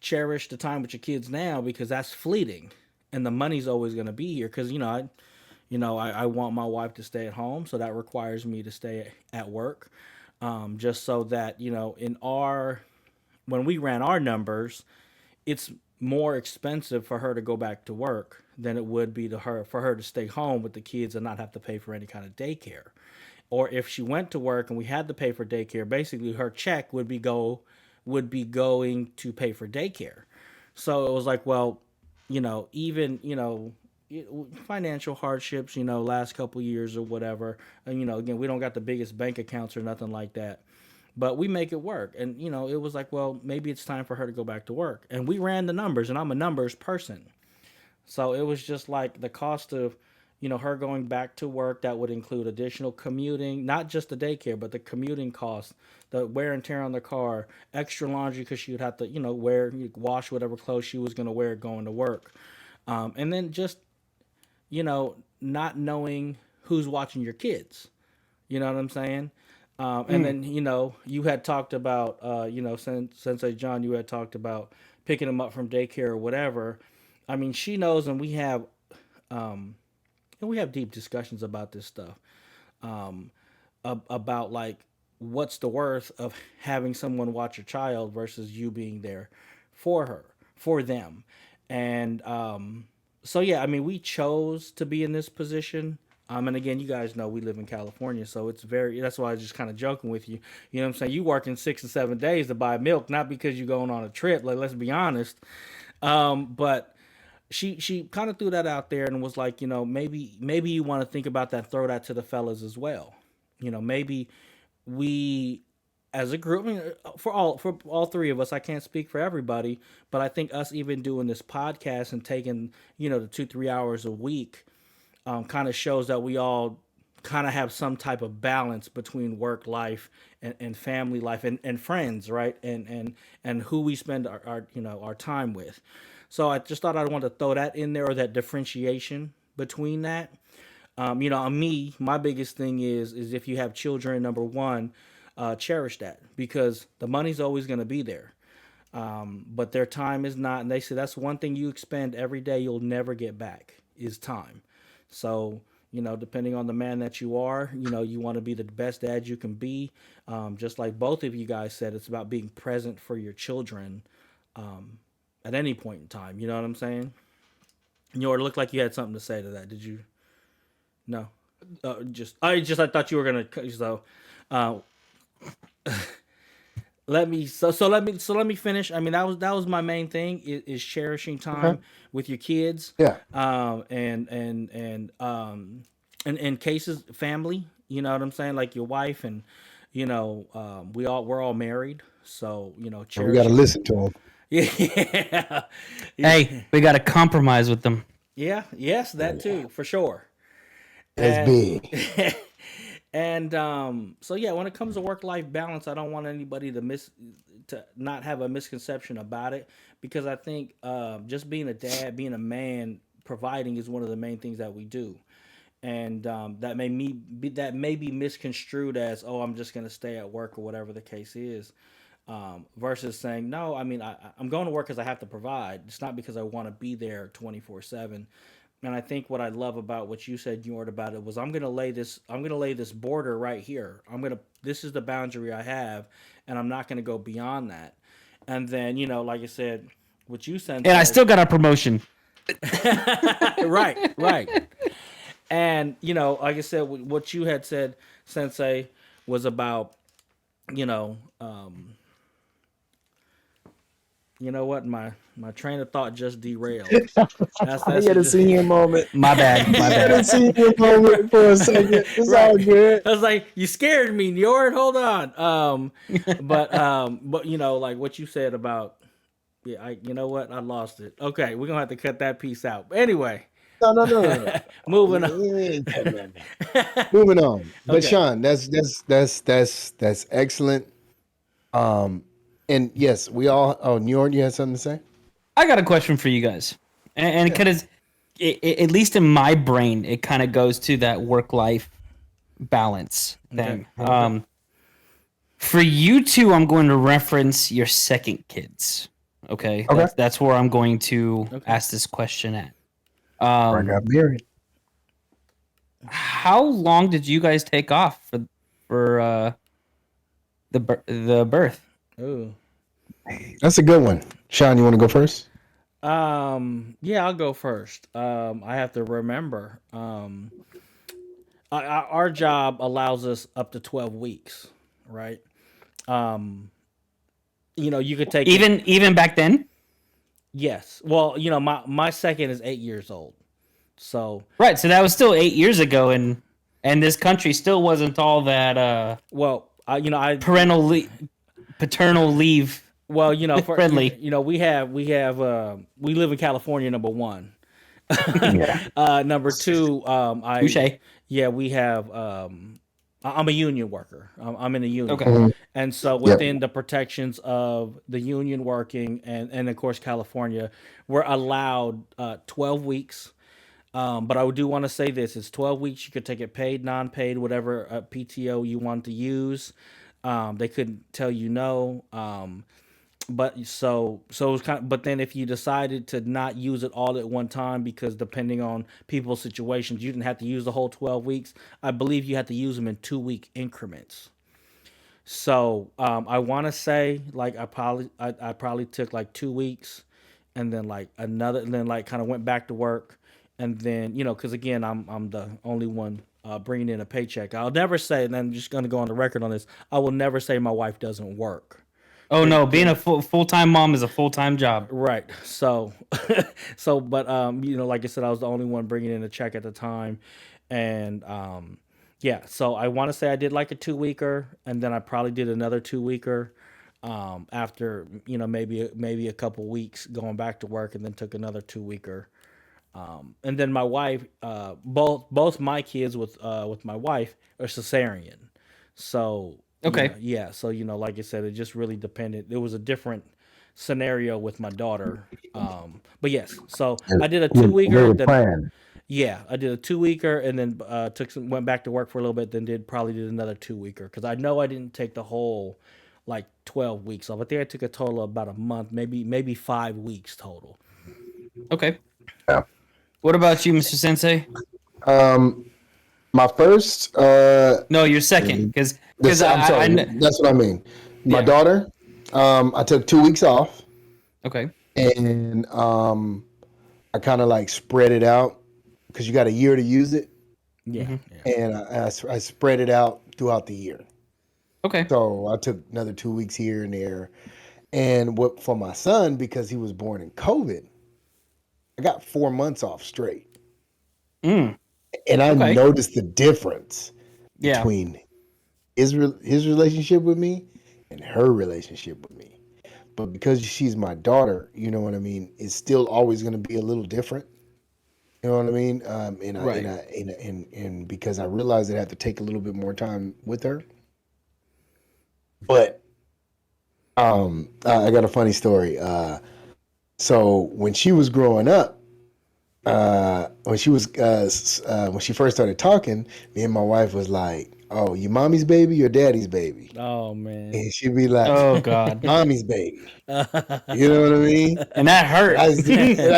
cherish the time with your kids now, because that's fleeting and the money's always going to be here. Because I want my wife to stay at home, so that requires me to stay at work, just so that when we ran our numbers, it's more expensive for her to go back to work than it would be for her to stay home with the kids and not have to pay for any kind of daycare. Or if she went to work and we had to pay for daycare, basically her check would be going to pay for daycare. So it was like, well, even financial hardships, last couple years or whatever. And again, we don't got the biggest bank accounts or nothing like that, but we make it work. And it was like, well, maybe it's time for her to go back to work. And we ran the numbers, and I'm a numbers person. So it was just like the cost of, her going back to work, that would include additional commuting, not just the daycare, but the commuting costs, the wear and tear on the car, extra laundry because she would have to, wash whatever clothes she was going to wear going to work. And then just, not knowing who's watching your kids. You know what I'm saying? And then, you had talked about, Sensei Jon, you had talked about picking them up from daycare or whatever. I mean, she knows, and we have deep discussions about this stuff, about like what's the worth of having someone watch your child versus you being there for them. And so yeah, I mean, we chose to be in this position. And again, you guys know we live in California, so that's why I was just kind of joking with you. You know what I'm saying? You working 6 to 7 days to buy milk, not because you're going on a trip. Like, let's be honest. But she kind of threw that out there and was like, maybe you want to think about that, throw that to the fellas as well. Maybe we as a group, I mean, for all three of us, I can't speak for everybody, but I think us even doing this podcast and taking the 2-3 hours a week, kind of shows that we all kind of have some type of balance between work life and family life and friends, right? And who we spend our time with. So I just thought I wanted to throw that in there, or that differentiation between that. Me, my biggest thing is if you have children, number one, cherish that, because the money's always going to be there. But their time is not, and they say that's one thing you expend every day you'll never get back is time. So, depending on the man that you are, you want to be the best dad you can be. Just like both of you guys said, it's about being present for your children at any point in time. You know what I'm saying? It looked like you had something to say to that. Did you? No. I thought you were gonna. So, uh, let me finish. I mean, that was my main thing is cherishing time with your kids. Yeah. And in cases, family. You know what I'm saying? Like your wife, and we're all married, so We got to cherishing. listen to them. Yeah. Hey, we got to compromise with them. Yeah. Yes, that too, for sure. That's And big. and so yeah, when it comes to work life balance, I don't want anybody to not have a misconception about it, because I think just being a dad, being a man, providing is one of the main things that we do. And that may be misconstrued as, oh, I'm just going to stay at work or whatever the case is, versus saying, no, I mean, I'm going to work because I have to provide. It's not because I want to be there 24/7. And I think what I love about what you said, Jord, about it was, I'm gonna lay this border right here. This is the boundary I have, and I'm not gonna go beyond that. And then, like I said, what you said, And I still got a promotion. right, right. And like I said, what you had said, Sensei, was about, you know, um, you know what, my train of thought just derailed. I had a Just senior moment. My bad. My I had a bad. senior moment for a second. It's right. all good. I was like, you scared me, Njord. Hold on. But like what you said about, yeah, you know what, I lost it. Okay, we're gonna have to cut that piece out. But anyway, No. moving on. Moving on. But Okay. Sean, that's excellent. And yes, we all. Oh, Njord, you had something to say? I got a question for you guys, and because at least in my brain, it kind of goes to that work-life balance thing. Okay. For you two, I'm going to reference your second kids. Okay, that's where I'm going to ask this question at. I got married. How long did you guys take off for the birth? Ooh. That's a good one. Sean, you want to go first? Yeah, I'll go first. I have to remember. Our job allows us up to 12 weeks, right? Um, you could take Even back then. Yes. Well, my second is 8 years old. So Right, so that was still 8 years ago, and this country still wasn't all that well, paternal leave friendly. We live in California, number one. Yeah. Number two, Touche. yeah, we have I'm a union worker. I'm in a union. Okay. And so within the protections of the union working and of course California, we're allowed 12 weeks. But I do want to say this: it's 12 weeks. You could take it paid, non-paid, whatever PTO you want to use. They couldn't tell you no. But it was but then if you decided to not use it all at one time, because depending on people's situations, you didn't have to use the whole 12 weeks. I believe you had to use them in 2-week increments. So I want to say like I probably took like 2 weeks, and then like another, and then like kind of went back to work, and then because again I'm the only one bringing in a paycheck. I'll never say, and I'm just gonna go on the record on this. I will never say my wife doesn't work. Oh no, being a full-time mom is a full-time job. Right. So, but like I said, I was the only one bringing in a check at the time, and yeah. So I want to say I did like a 2-weeker, and then I probably did another 2-weeker, after maybe a couple weeks going back to work, and then took another 2-weeker, and then my wife, both my kids with my wife are cesarean, so. Okay. Yeah. So, like I said, it just really depended. It was a different scenario with my daughter. But yes, so I did a 2-weeker. Yeah, I did a 2-weeker, and then went back to work for a little bit. Then probably did another 2-weeker, because I know I didn't take the whole like 12 weeks off. I think I took a total of about a month, maybe 5 weeks total. Okay. Yeah. What about you, Mr. Sensei? My first. No, your second, because I'm sorry. That's what I mean. My daughter. I took 2 weeks off. Okay. And I kind of like spread it out, because you got a year to use it. Yeah. Mm-hmm. And I spread it out throughout the year. Okay. So I took another 2 weeks here and there. And for my son, because he was born in COVID, I got 4 months off straight. Mm. And I noticed the difference between his relationship with me and her relationship with me. but because she's my daughter, you know what I mean, it's still always going to be a little different. You know what I mean? Right. And because I realized that I have to take a little bit more time with her. But I got a funny story. So when she was growing up, when she first started talking, me and my wife was like, "Oh, you mommy's baby or daddy's baby?" Oh man. And she'd be like, Oh God. "Mommy's baby." You know what I mean? And that And hurt. I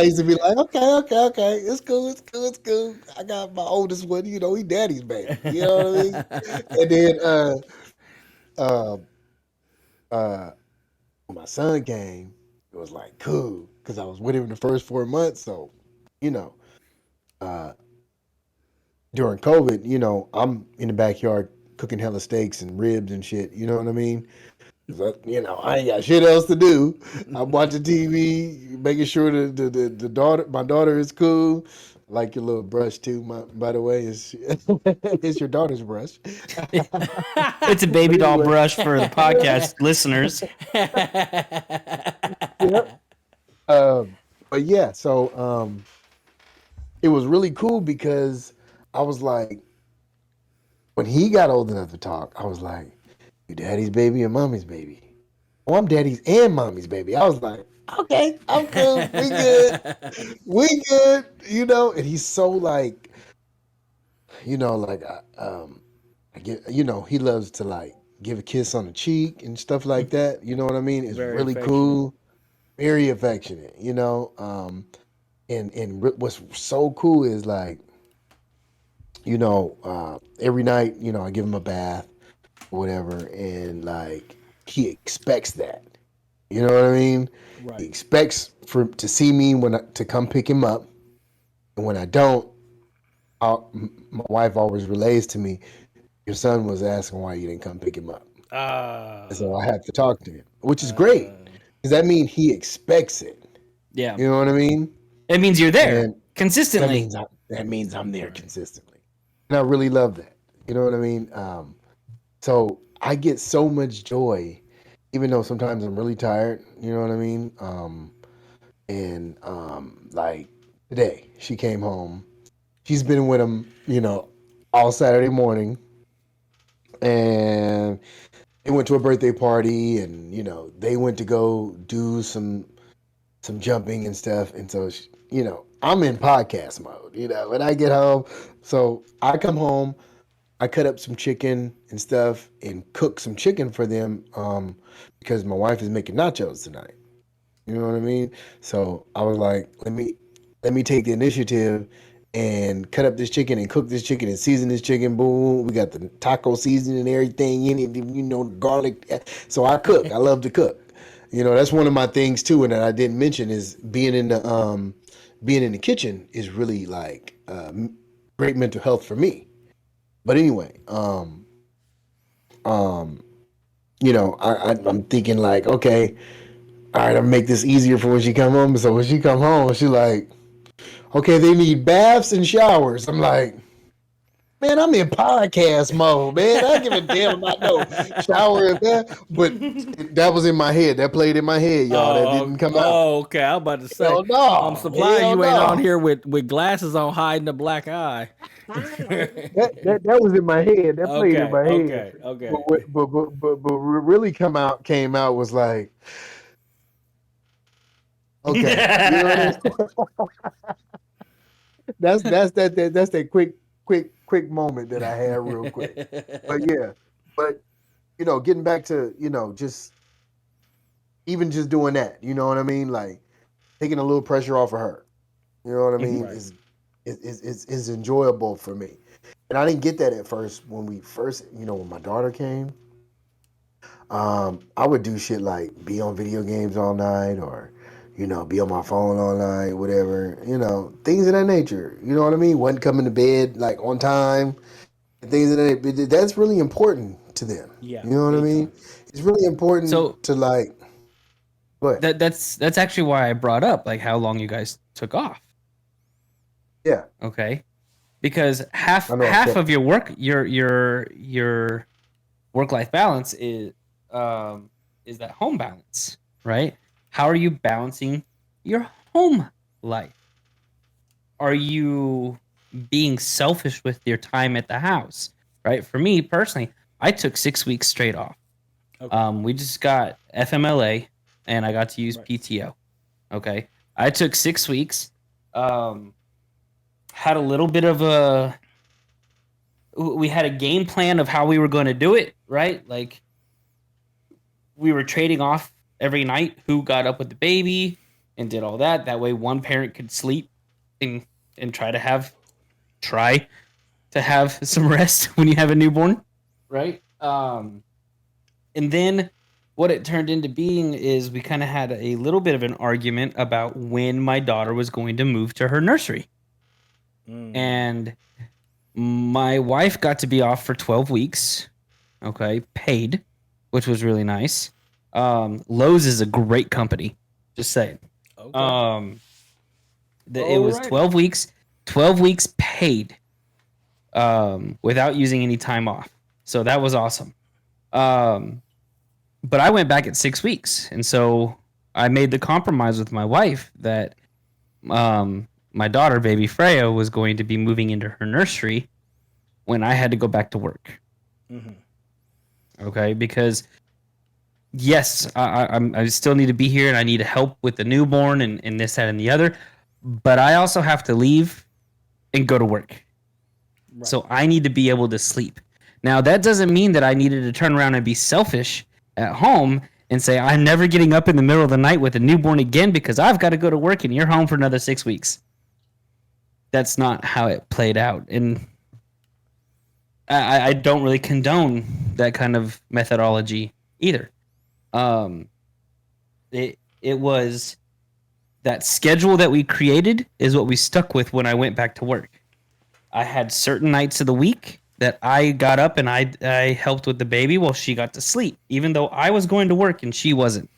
used to be like, okay, it's cool, it's cool, it's cool. I got my oldest one, you know, he daddy's baby. You know what I mean? And then uh uh when my son came, it was like cool because I was with him the first 4 months. So, you know, uh during COVID, you know, I'm in the backyard cooking hella steaks and ribs and shit. You know what I mean? But, you know, I ain't got shit else to do. I'm watching TV, making sure the daughter, my daughter is cool. I like your little brush too. By the way, it's your daughter's brush. It's a baby But doll anyway, brush for the podcast listeners. yep. But yeah, so it was really cool because I was like, when he got old enough to talk, I was like, "You daddy's baby and mommy's baby." Oh, I'm daddy's and mommy's baby. I was like, okay, I'm cool. We good. We good. You know, and he's so like, you know, like, I get, you know, he loves to like give a kiss on the cheek and stuff like that. You know what I mean? It's Very really affectionate. cool, very affectionate, you know. What's so cool is like, you know, every night, you know, I give him a bath or whatever, and like he expects that. You know what I mean? He Right. expects to see me to come pick him up, and when I don't, my wife always relays to me, "Your son was asking why you didn't come pick him up," and so I have to talk to him, which is great because that means he expects it. Yeah. You know what I mean? It means you're there And consistently. that means I'm there consistently, and I really love that. You know what I mean? So I get so much joy, even though sometimes I'm really tired. You know what I mean? Like today, she came home. She's been with him, you know, all Saturday morning, and they went to a birthday party, and you know, they went to go do some jumping and stuff, and so you know, I'm in podcast mode. You know, when I get home, so I come home. I cut up some chicken and stuff and cook some chicken for them because my wife is making nachos tonight. You know what I mean? So I was like, let me take the initiative and cut up this chicken and cook this chicken and season this chicken. Boom, we got the taco seasoning and everything in it. You know, garlic. So I cook. I love to cook. You know, that's one of my things too, and that I didn't mention is being in the kitchen is really like great mental health for me. But anyway, you know, I'm thinking like, okay, all right, I'll make this easier for when she come home. So when she come home, she like, okay, they need baths and showers. I'm like, man, I'm in podcast mode, man. I don't give a damn about no shower and bath. But that was in my head. That played in my head, y'all. That didn't come out. Okay. I'm about to say, Hell I'm no. surprised Hell you ain't on no. here with glasses on, hiding the black eye. That was in my head. That played in Okay. my head. Okay. Okay. But really came out was like, okay, you know what I mean? That's that quick moment that I had real quick. But yeah, but you know, getting back to, you know, just even just doing that, you know what I mean? Like taking a little pressure off of her. You know what I mean? Right. Is enjoyable for me. And I didn't get that at first you know, when my daughter came. I would do shit like be on video games all night or, you know, be on my phone all night, whatever, you know, things of that nature. You know what I mean? Wasn't coming to bed like on time, things of that. That's really important to them. Yeah. You know what I Big mean? time. It's really So important to like, but that's actually why I brought up like how long you guys took off. yeah, Okay. Because half I know. half of your your work life balance is that home balance. right? How are you balancing your home life? Are you being selfish with your time at the house, right? For me personally, I took 6 weeks straight off. Okay. We just got FMLA and I got to use Right. PTO. Okay. I took 6 weeks. Um, had a little bit of we had a game plan of how we were going to do it, right? Like we were trading off every night who got up with the baby and did all that. That way one parent could sleep and try to have some rest when you have a newborn, right? And then what it turned into being is we kind of had a little bit of an argument about when my daughter was going to move to her nursery. And my wife got to be off for 12 weeks, okay, paid, which was really nice. Lowe's is a great company, just saying. Okay. It was 12 weeks paid, without using any time off. So that was awesome. But I went back at 6 weeks, and so I made the compromise with my wife that my daughter, baby Freya, was going to be moving into her nursery when I had to go back to work. Okay, because yes, I still need to be here, and I need help with the newborn and this, that, and the other. But I also have to leave and go to work. Right. So I need to be able to sleep. Now, that doesn't mean that I needed to turn around and be selfish at home and say, I'm never getting up in the middle of the night with a newborn again because I've got to go to work and you're home for another 6 weeks. That's not how it played out. And I don't really condone that kind of methodology either. It was that schedule that we created is what we stuck with when I went back to work. I had certain nights of the week that I got up and I helped with the baby while she got to sleep, even though I was going to work and she wasn't.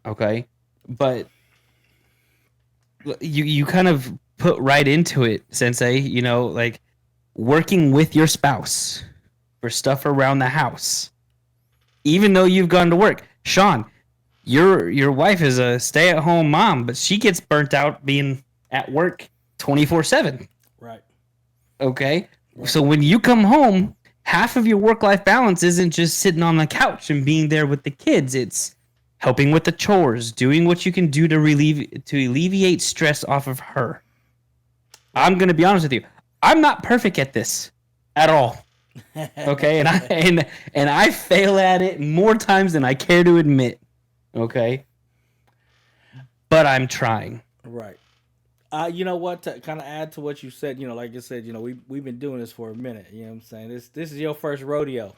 Okay? But you kind of put right into it, Sensei, like working with your spouse for stuff around the house, even though you've gone to work. Sean, your wife is a stay-at-home mom, but she gets burnt out being at work 24/7. Right. Okay? Right. So when you come home, half of your work-life balance isn't just sitting on the couch and being there with the kids. It's helping with the chores, doing what you can do to alleviate stress off of her. I'm going to be honest with you. I'm not perfect at this at all. Okay? and I fail at it more times than I care to admit. Okay? But I'm trying. Right. You know what? To kind of add to what you said, like I said, we've been doing this for a minute. You know what I'm saying? This is your first rodeo.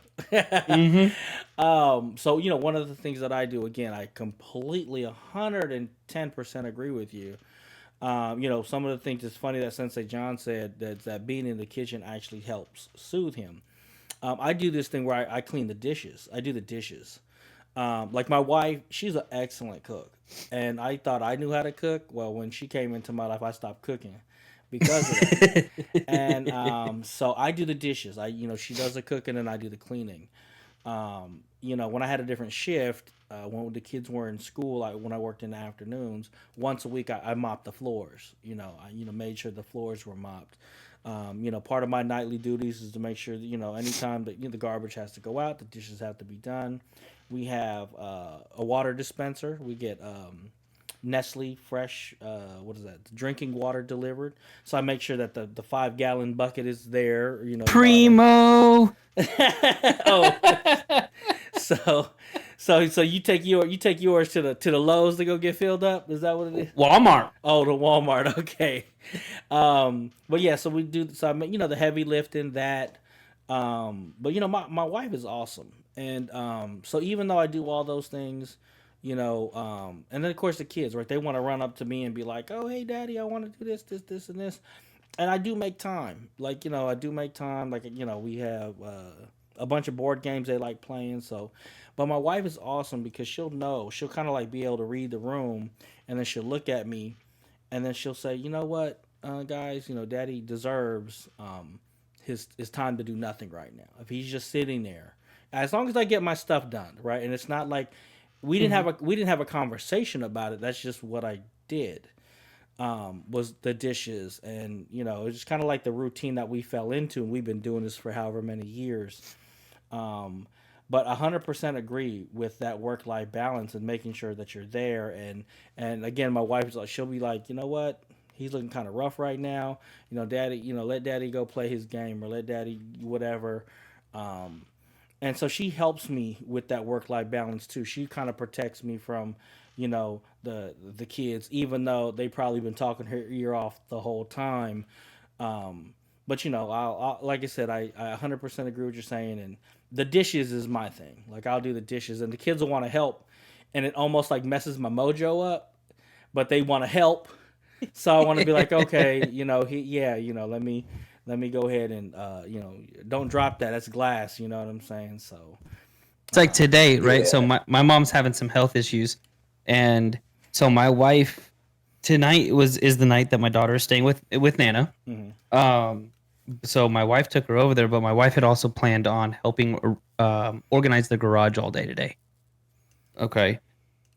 So one of the things that I do, again, I completely 110% agree with you. Some of the things it's funny that Sensei Jon said that being in the kitchen actually helps soothe him. I do this thing where I clean the dishes. I do the dishes. Like my wife, she's an excellent cook. And I thought I knew how to cook. Well, when she came into my life, I stopped cooking because of that. And so I do the dishes. She does the cooking and I do the cleaning. When I had a different shift, when the kids were in school, when I worked in the afternoons, once a week I mopped the floors. I made sure the floors were mopped. Part of my nightly duties is to make sure that, anytime that the garbage has to go out, the dishes have to be done. We have a water dispenser. We get Nestle fresh, what is that? Drinking water delivered. So I make sure that the 5-gallon bucket is there. Primo. Oh, so you take yours to the Lowe's to go get filled up. Is that what it is? Walmart. Oh, the Walmart. Okay. But yeah, so we do. So I mean, the heavy lifting that. But my wife is awesome, and so even though I do all those things, and then of course the kids, right? They want to run up to me and be like, "Oh, hey, daddy, I want to do this, and this," and I do make time. Like I do make time. Like we have a bunch of board games they like playing. So, but my wife is awesome because she'll kind of like be able to read the room, and then she'll look at me, and then she'll say, "You know what, guys? Daddy deserves his time to do nothing right now. If he's just sitting there, as long as I get my stuff done, right? And it's not like we didn't have a conversation about it. That's just what I did. Was the dishes, and it's just kind of like the routine that we fell into, and we've been doing this for however many years. But 100% agree with that work life balance and making sure that you're there. And again, my wife's like, she'll be like, you know what? He's looking kind of rough right now. Daddy, let daddy go play his game, or let daddy whatever. And so she helps me with that work life balance too. She kind of protects me from, the kids, even though they probably been talking her ear off the whole time. But I'll like I said, I 100% agree with what you're saying, and the dishes is my thing. Like, I'll do the dishes, and the kids will want to help, and it almost like messes my mojo up, but they want to help, so I want to be like, okay, let me go ahead and don't drop that. That's glass. You know what I'm saying? So it's like today, right? Yeah. So my mom's having some health issues, and so my wife tonight is the night that my daughter is staying with Nana. So my wife took her over there, but my wife had also planned on helping organize the garage all day today. Okay.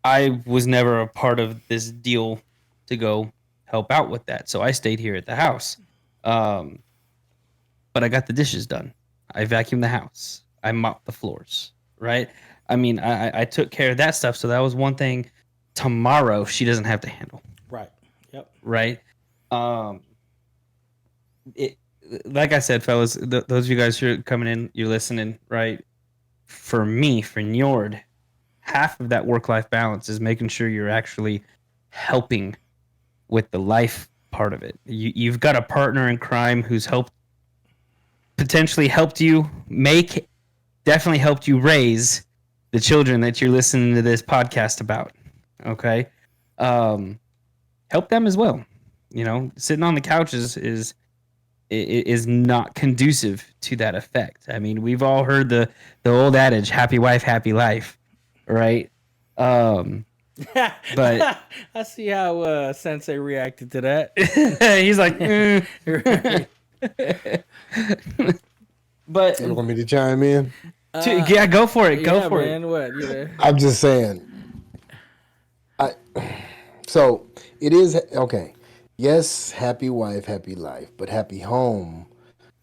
I was never a part of this deal to go help out with that, so I stayed here at the house. But I got the dishes done. I vacuumed the house. I mopped the floors, right? I mean, I took care of that stuff, so that was one thing tomorrow she doesn't have to handle. right, yep, Right? Like I said, fellas, those of you guys who are coming in, you're listening, right? For me, for Njord, half of that work-life balance is making sure you're actually helping with the life part of it. You've got a partner in crime who's potentially helped you make, definitely helped you raise the children that you're listening to this podcast about. Okay, help them as well. Sitting on the couches is not conducive to that effect. I mean, we've all heard the old adage, happy wife, happy life, right? But I see how Sensei reacted to that. he's like, but You want me to chime in? yeah, go for it. Go Yeah, for man, it. what? I'm just saying. So it is okay. Yes, happy wife, happy life, but happy home.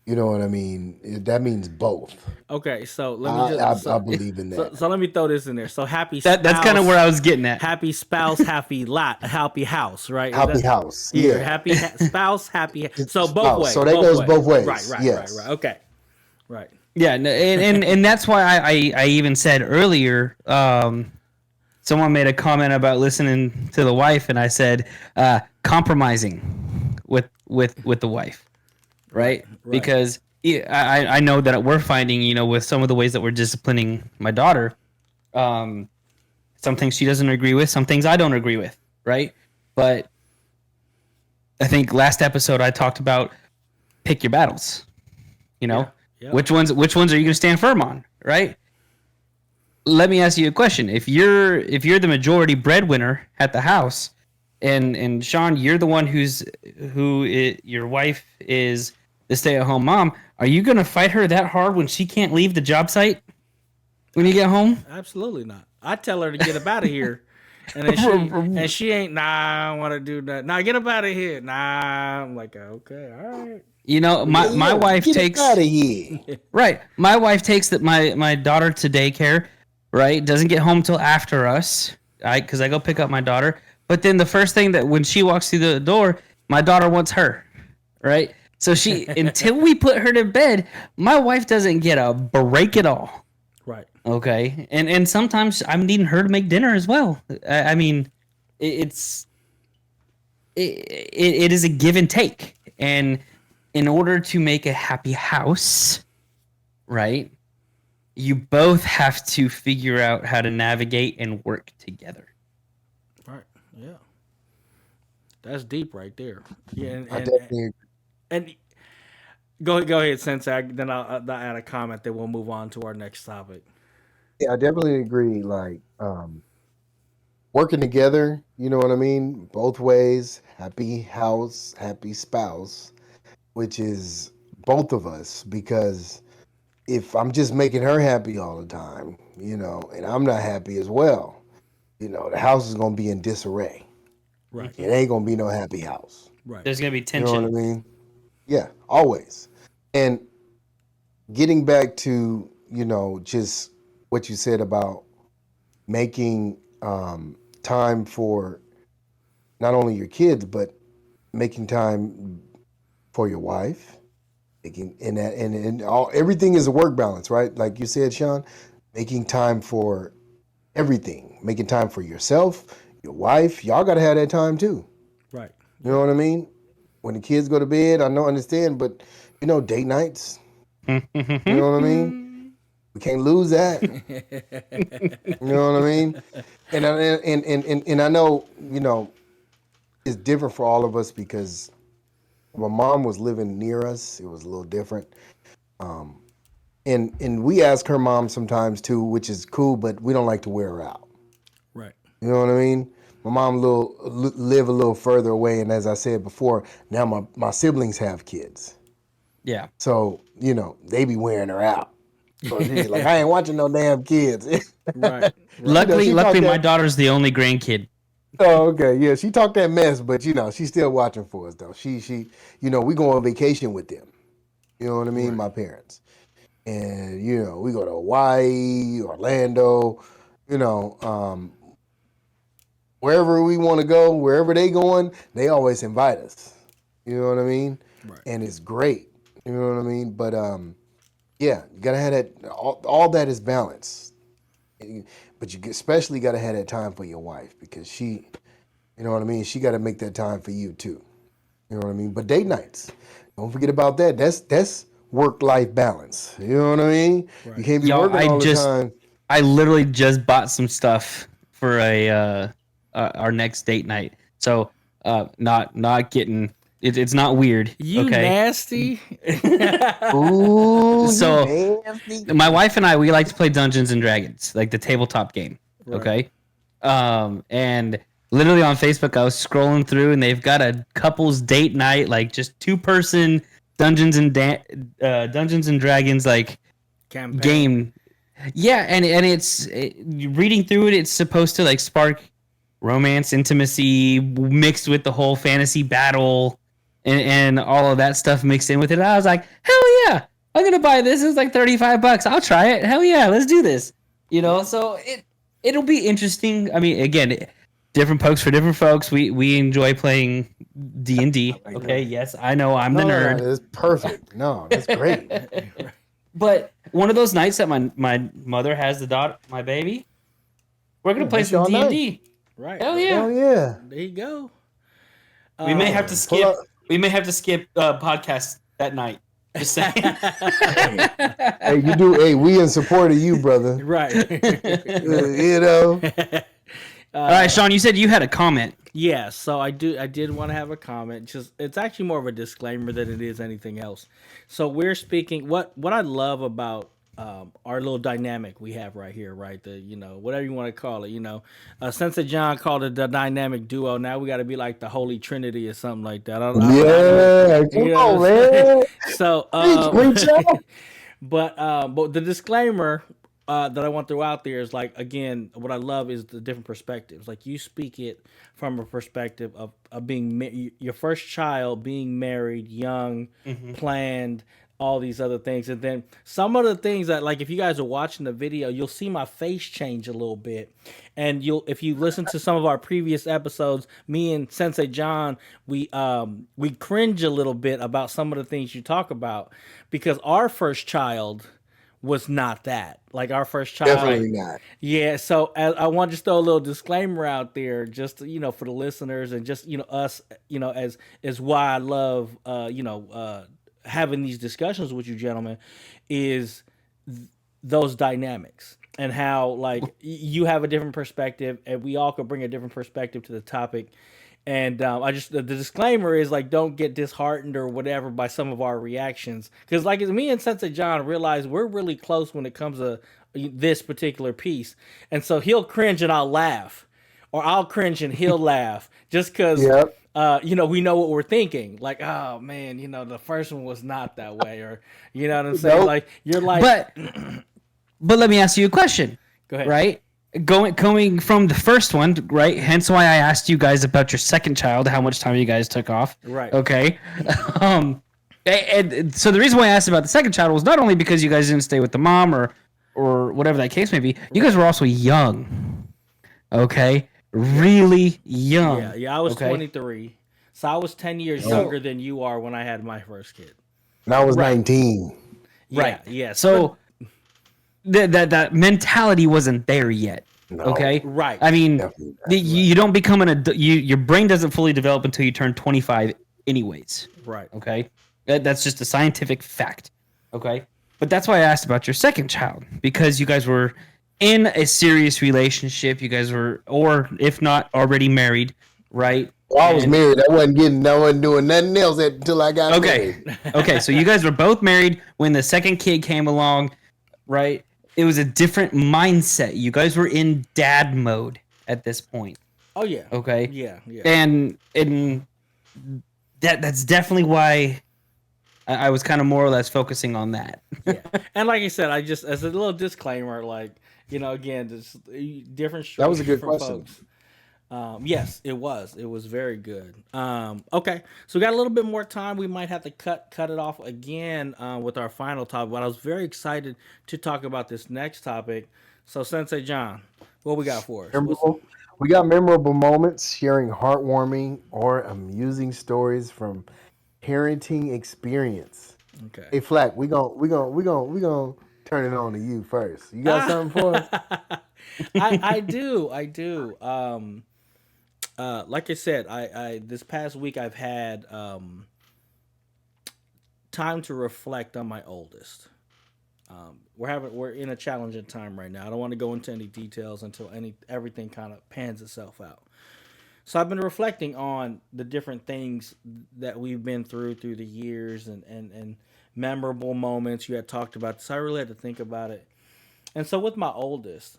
You know what I mean? That means both. Okay, so let me just. I believe in that. So let me throw this in there. So happy spouse. That's kind of where I was getting at. Happy spouse, happy happy house, right? Happy house. Yeah, Yeah. happy spouse, happy. So both Oh, ways. so that goes both ways. Right. Yes. Right. Okay. Right. Yeah, and that's why I even said earlier, someone made a comment about listening to the wife, and I said compromising with the wife, right? Because I know that we're finding, with some of the ways that we're disciplining my daughter, some things she doesn't agree with, some things I don't agree with, right? But I think last episode I talked about pick your battles, Yeah. Which ones are you going to stand firm on, right? Let me ask you a question. If you're the majority breadwinner at the house, and Sean, you're the one your wife is the stay-at-home mom, are you going to fight her that hard when she can't leave the job site when you get home? Absolutely not. I tell her to get up out of here, and she ain't. Nah, I don't want to do that. Nah, get up out of here. Nah, I'm like, okay, all right. My wife takes out of here. right. My wife takes my daughter to daycare. Right, doesn't get home till after us. Because I go pick up my daughter. But then the first thing that when she walks through the door, my daughter wants her. Right, so until we put her to bed, my wife doesn't get a break at all. Right. Okay, and sometimes I'm needing her to make dinner as well. I mean, it is a give and take, and in order to make a happy house, right, you both have to figure out how to navigate and work together. Right. Yeah. That's deep right there. Yeah. I definitely And go ahead, Sensei. Then I'll add a comment. Then we'll move on to our next topic. I definitely agree. Like working together, you know what I mean? Both ways. Happy house, happy spouse, which is both of us, because if I'm just making her happy all the time, and I'm not happy as well, the house is gonna be in disarray. Right. It ain't gonna be no happy house. Right. There's gonna be You tension. know what I mean? Yeah, always. And getting back to, just what you said about making time for not only your kids, but making time for your wife, everything is a work balance, right? Like you said, Sean, making time for everything, making time for yourself, your wife. Y'all got to have that time too. Right. You know what I mean? When the kids go to bed, I know, understand, but date nights. You know what I mean? We can't lose that. You know what I mean? And I know, it's different for all of us because my mom was living near us. It was a little different. And we ask her mom sometimes too, which is cool, but we don't like to wear her out. Right. You know what I mean? My mom live a little further away, and as I said before, now my siblings have kids. Yeah. So, they be wearing her out. So she's like, I ain't watching no damn kids. Right. Luckily, she talked my that- daughter's the only grandkid. Oh, okay. Yeah, she talked that mess, but she's still watching for us though. She we go on vacation with them. You know what I mean? Right. My parents. And we go to Hawaii, Orlando, wherever we want to go, wherever they going, they always invite us. You know what I mean? Right. And it's great. You know what I mean? But yeah, you gotta have that. All that is balance. But you especially gotta have that time for your wife because she, you know what I mean. She gotta make that time for you too. You know what I mean. But date nights, don't forget about that. That's work-life balance. You know what I mean. Right. You can't be Yo, working all the time. I literally just bought some stuff for our next date night. So not getting it's not weird. You okay. nasty. Ooh, So, you nasty. My wife and I, we like to play Dungeons and Dragons, like the tabletop game. Right. Okay. And literally on Facebook, I was scrolling through and they've got a couples date night, like just 2-person Dungeons and Dragons, like Campaign. game. Yeah. And reading through it, it's supposed to like spark romance, intimacy mixed with the whole fantasy battle and all of that stuff mixed in with it. I was like, hell yeah, I'm gonna buy this. It's like $35. I'll try it. Hell yeah, let's do this. So it'll be interesting. I mean, again, different pokes for different folks. We enjoy playing D&D. Okay, yes, I know I'm the nerd. No, that's perfect. No, that's great. But one of those nights that my mother has my baby, we're gonna play that's some y'all D&D. Right. Hell yeah. Oh yeah. There you go. We may have to skip. up. We may have to skip podcast that night. Just saying. Hey, you do. Hey, we in support of you, brother. Right. You know. All right, Sean. You said you had a comment. Yeah, so I did want to have a comment. Just it's actually more of a disclaimer than it is anything else. So we're speaking what I love about our little dynamic we have right here, right? The whatever you want to call it, Sensei Jon called it the dynamic duo. Now we got to be like the Holy Trinity or something like that. Come on, man. So, Preach out. but the disclaimer that I want to throw out there is like, again, what I love is the different perspectives. Like you speak it from a perspective of being your first child, being married, young, planned, all these other things. And then some of the things that, like, if you guys are watching the video, you'll see my face change a little bit. And if you listen to some of our previous episodes, me and Sensei Jon, we cringe a little bit about some of the things you talk about because our first child was not that. Like our first child. Definitely not. Yeah, so I want to just throw a little disclaimer out there, just for the listeners and just us, as why I love having these discussions with you gentlemen, is those dynamics and how like you have a different perspective and we all could bring a different perspective to the topic. And the disclaimer is like, don't get disheartened or whatever by some of our reactions. Because like me and Sensei Jon realize we're really close when it comes to this particular piece. And so he'll cringe and I'll laugh. Or I'll cringe and he'll laugh. Just because, Yep. we know what we're thinking. Like, oh, man, the first one was not that way. Or, you know what I'm saying? Nope. Like, you're like... But let me ask you a question. Go ahead. Right? Going from the first one, right? Hence why I asked you guys about your second child, how much time you guys took off. Right. Okay. And so the reason why I asked about the second child was not only because you guys didn't stay with the mom or whatever that case may be. You guys were also young. Okay. Really young. Yeah. I was okay? 23, so I was 10 years younger than you are when I had my first kid. And I was 19. Yeah, Right. Yeah. So that mentality wasn't there yet. No. Okay. Right. I mean, Definitely not. you don't become your brain doesn't fully develop until you turn 25 anyways. Right. Okay. That's just a scientific fact. Okay. But that's why I asked about your second child, because you guys were in a serious relationship. You guys were, or if not already married, right? Well, I was married. I wasn't doing nothing else until I got married. Okay. So you guys were both married when the second kid came along, right? It was a different mindset. You guys were in dad mode at this point. Oh yeah. Okay. Yeah. And that's definitely why I was kind of more or less focusing on that. Yeah. And like I said, I just, as a little disclaimer, like, again, just different. That was a good different question. Folks. Yes, it was. It was very good. Okay, so we got a little bit more time. We might have to cut it off again with our final topic. But I was very excited to talk about this next topic. So, Sensei Jon, what we got for us? We got memorable moments, sharing heartwarming or amusing stories from parenting experience. Okay. Hey, Flac, we gonna turn it on to you first. You got something for us? I do. Like I said, I this past week I've had time to reflect on my oldest. We're in a challenging time right now. I don't want to go into any details until everything kind of pans itself out. So I've been reflecting on the different things that we've been through the years and memorable moments. You had talked about this. I really had to think about it. And so with my oldest,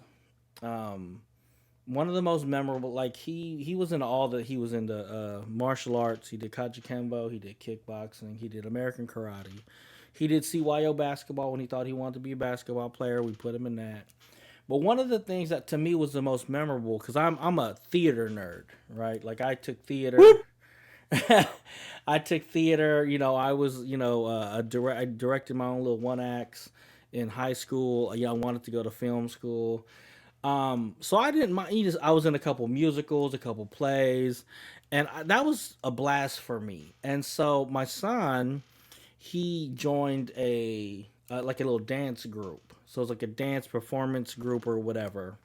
one of the most memorable, like he was into all the he was into martial arts. He did Kembo, he did kickboxing, he did American karate. He did CYO basketball when he thought he wanted to be a basketball player. We put him in that. But one of the things that to me was the most memorable, because I'm a theater nerd, right? Like I took theater. I took theater. I was I directed my own little one acts in high school. I wanted to go to film school. So I didn't mind. I was in a couple musicals, a couple plays, and that was a blast for me. And so my son, he joined like a little dance group. So it was like a dance performance group or whatever.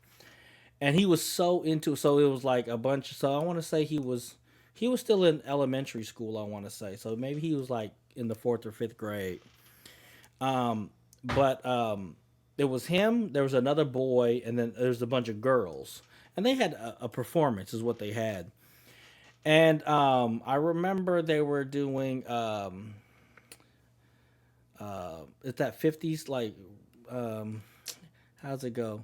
And he was so into. So it was like a bunch. So I want to say he was still in elementary school. I want to say so maybe he was like in the 4th or 5th grade. But it was him. There was another boy, and then there's a bunch of girls, and they had a performance, is what they had. And I remember they were doing it's that 50s like how's it go?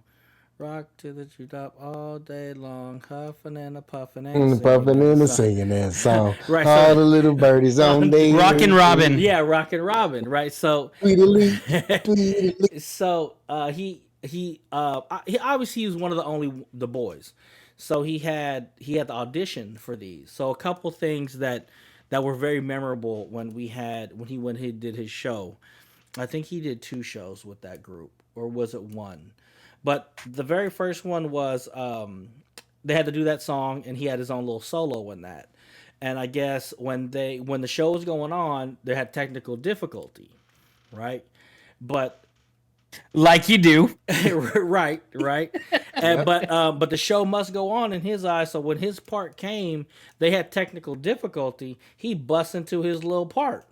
Rock to the top all day long, huffing and a puffing and Puffing singing and that a song. singing that song. Right, All so the little birdies on day. Rockin' Robin. yeah, Rockin' Robin, right? So Tweedly, tweedly. so he obviously he was one of the boys, so he had the audition for these. So a couple things that were very memorable when he did his show. I think he did 2 shows with that group, or was it 1? But the very first one was they had to do that song, and he had his own little solo in that. And I guess when the show was going on, they had technical difficulty, right? But Like you do. right. And but the show must go on in his eyes. So when his part came, they had technical difficulty. He busts into his little part.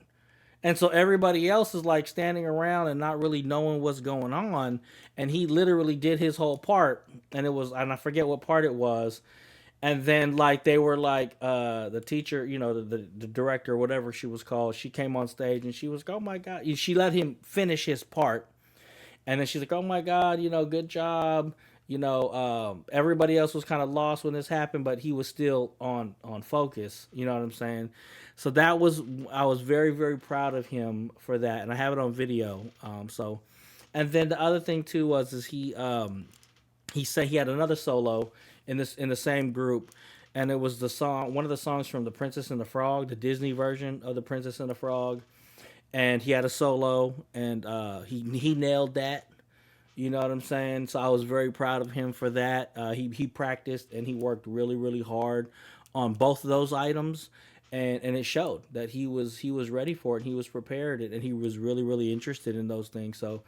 And so everybody else is like standing around and not really knowing what's going on. And he literally did his whole part. And I forget what part it was. And then like they were like the teacher, the director, whatever she was called, she came on stage and she was like, oh my God. She let him finish his part. And then she's like, oh my God, good job. Everybody else was kind of lost when this happened, but he was still on focus. You know what I'm saying? So I was very, very proud of him for that. And I have it on video. And then the other thing too is he he said he had another solo in the same group, and it was one of the songs from The Princess and the Frog, the Disney version of The Princess and the Frog, and he had a solo, and he nailed that. You know what I'm saying? So I was very proud of him for that. He practiced and he worked really really hard on both of those items, and it showed that he was ready for it. And he was prepared, and he was really really interested in those things. So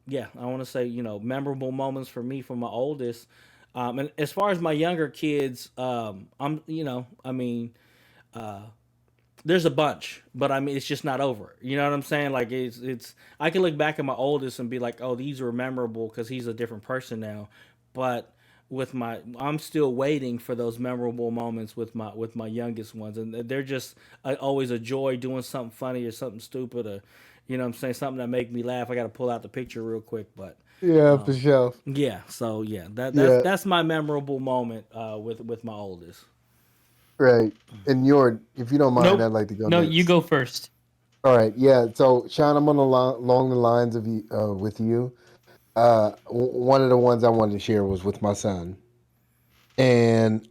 yeah, I want to say memorable moments for me from my oldest. And as far as my younger kids, I'm I mean there's a bunch, but I mean it's just not over. You know what I'm saying? Like it's I can look back at my oldest and be like, oh, these were memorable because he's a different person now. But I'm still waiting for those memorable moments with my youngest ones, and they're just always a joy doing something funny or something stupid or what I'm saying, something that make me laugh. I got to pull out the picture real quick, but Yeah, for sure. yeah. So yeah, Yeah, that's my memorable moment with my oldest. right. And if you don't mind, I'd Nope. like to go No, you next. go first. All right. Yeah. So, Sean, I'm on along the lines of you with you. One of the ones I wanted to share was with my son, and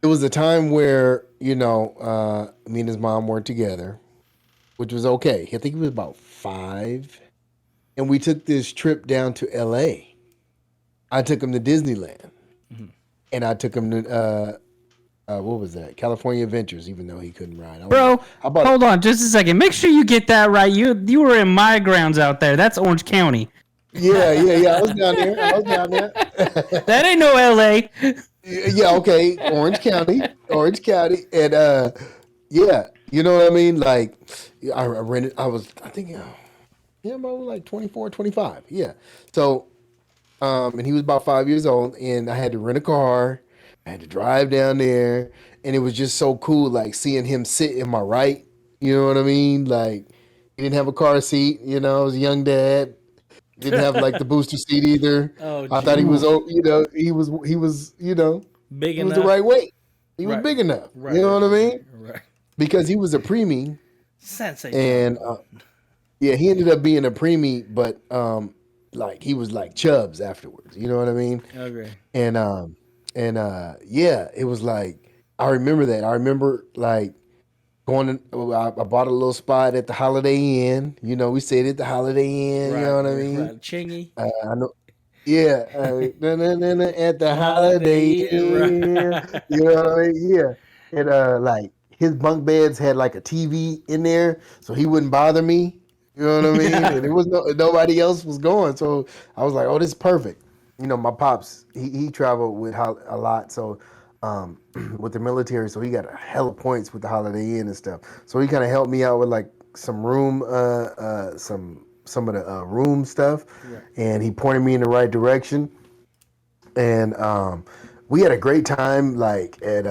it was a time where me and his mom weren't together, which was okay. I think he was about 5, and we took this trip down to L.A. I took him to Disneyland, Mhm. and I took him to what was that? California Adventures, even though he couldn't ride. I don't know. Bro, How about hold on just a second. Make sure you get that right. You were in my grounds out there. That's Orange County. Yeah, yeah, yeah. I was down there. I was down there. That ain't no LA. Yeah, okay. Orange County, and yeah, you know what I mean. Like, I rented. I think, yeah, I was like 24, 25. Yeah. So, and he was about 5 years old, and I had to rent a car. I had to drive down there, and it was just so cool, like seeing him sit in my right. You know what I mean? Like, he didn't have a car seat. I was a young dad. Didn't have like the booster seat either. Oh, I thought he was, geez. Big he was the enough. right weight. He was Right, big enough. You right, know right, what I right, mean? right. Because he was a preemie, Sensei and Jon. yeah, he ended up being a preemie, but like he was like Chubbs afterwards. You know what I mean? Okay. And yeah, it was like I remember that. I remember like going. I bought a little spot at the Holiday Inn. We stayed at the Holiday Inn. You know Right, what I right, mean? right. Chingy. I know. Yeah, at the Holiday Holiday. Inn. Right. You know what I mean? Yeah, and like his bunk beds had like a TV in there, so he wouldn't bother me. You know what I mean? And it was nobody else was going, so I was like, "Oh, this is perfect." My pops he traveled with a lot, so um, with the military, so he got a hell of points with the Holiday Inn and stuff. So he kind of helped me out with like some of the room stuff, Right. and he pointed me in the right direction. And we had a great time, like at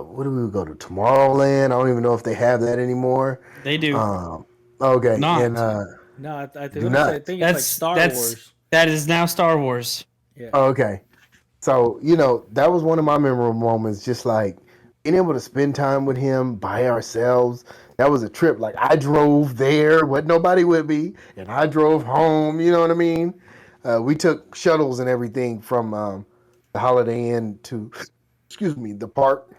what do we go to, Tomorrowland? I don't even know if they have that anymore. They do Um, okay, and not. No, I do want to say I not. think it's like That's Star that's Wars. that is now Star Wars. Yeah. Oh, okay. So, that was one of my memorable moments, just like being able to spend time with him by ourselves. That was a trip. Like I drove there, wasn't nobody with me, and I drove home, you know what I mean? We took shuttles and everything from the Holiday Inn to, excuse me, the park.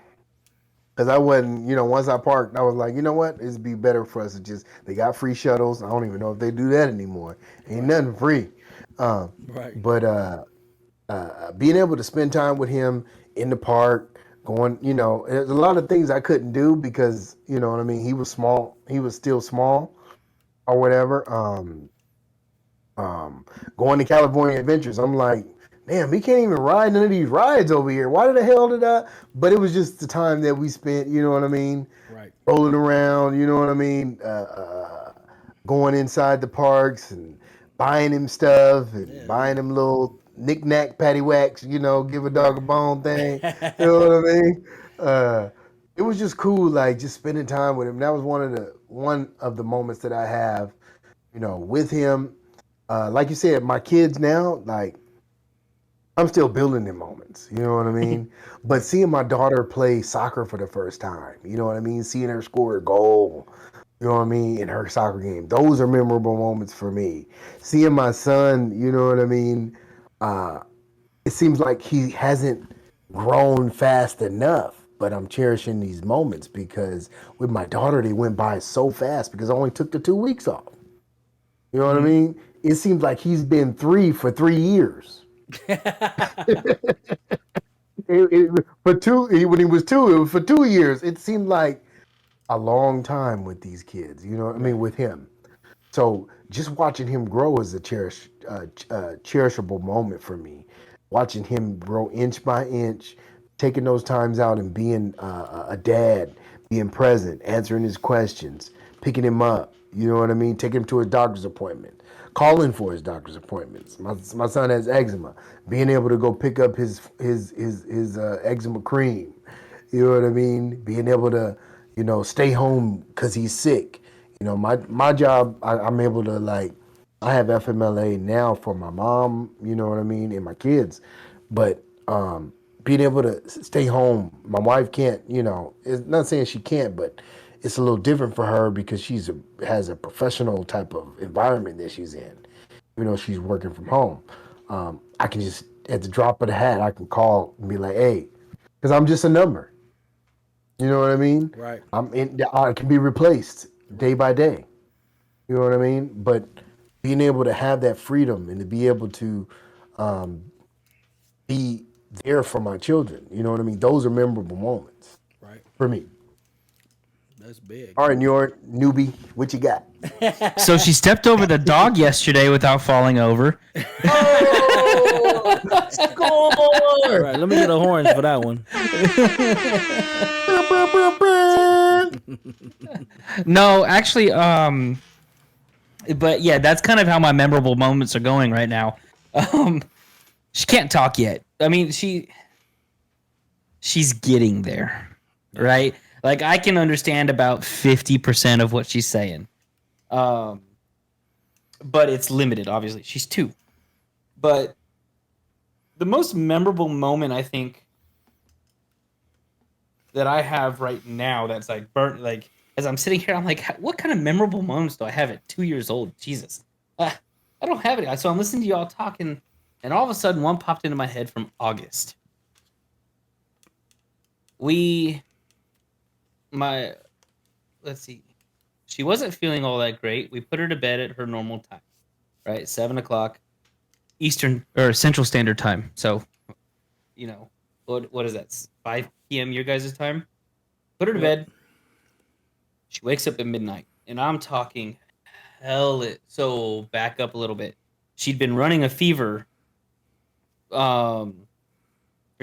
Because I wasn't, once I parked, I was like, you know what? It'd be better for us to they got free shuttles. I don't even know if they do that anymore. Ain't Right. nothing free. Um, Right. but being able to spend time with him in the park, going, there's a lot of things I couldn't do because, you know what I mean? He was small. He was still small or whatever. Going to California Adventures, I'm like, damn, he can't even ride none of these rides over here. Why the hell did I? But it was just the time that we spent, you know what I mean? Right. Rolling around, you know what I mean? Going inside the parks and buying him stuff and Yeah. buying him little knick-knack paddywhacks, give a dog a bone thing. You know Yeah. what I mean? Uh, it was just cool, like just spending time with him. That was one of the moments that I have, with him. Like you said, my kids now, like I'm still building them moments. You know what I mean? But seeing my daughter play soccer for the first time, you know what I mean? Seeing her score a goal, You know what I mean? In her soccer game. Those are memorable moments for me. Seeing my son, you know what I mean? It seems like he hasn't grown fast enough, but I'm cherishing these moments because with my daughter, they went by so fast because I only took the 2 weeks off. You know what I mean? It seems like he's been 3 for 3 years. For two, when he was 2, it was for 2 years. It seemed like a long time with these kids. You know what I mean? With him. So just watching him grow is a cherishable moment for me. Watching him grow inch by inch, taking those times out and being a dad, being present, answering his questions, picking him up. You know what I mean? Taking him to his doctor's appointment, calling for his doctor's appointments. My son has eczema. Being able to go pick up his eczema cream. You know what I mean? Being able to, stay home because he's sick. My job, I'm able to I have FMLA now for my mom, you know what I mean, and my kids. But being able to stay home, my wife can't, it's not saying she can't, but it's a little different for her because has a professional type of environment that she's in. She's working from home. I can just, at the drop of the hat, I can call and be like, hey, because I'm just a number. You know what I mean? Right. I can be replaced day by day. You know what I mean? But being able to have that freedom and to be able to be there for my children, you know what I mean? Those are memorable moments. Right. For me. That's big. All right, your newbie, what you got? So she stepped over the dog yesterday without falling over. Oh, All right, let me get a horns for that one. No, actually, but yeah, that's kind of how my memorable moments are going right now. She can't talk yet. I mean, she's getting there, right? Like I can understand about 50% of what she's saying. But it's limited, obviously. She's 2. But the most memorable moment I think that I have right now that's burnt, as I'm sitting here, I'm like, what kind of memorable moments do I have at 2 years old? Jesus. I don't have any. So I'm listening to y'all talking, and all of a sudden one popped into my head from August. Let's see. She wasn't feeling all that great. We put her to bed at her normal time, right? 7:00 Eastern or Central Standard Time. So, what is that? 5 p.m. your guys' time? Put her to bed. She wakes up at midnight, and I'm talking so back up a little bit. She'd been running a fever for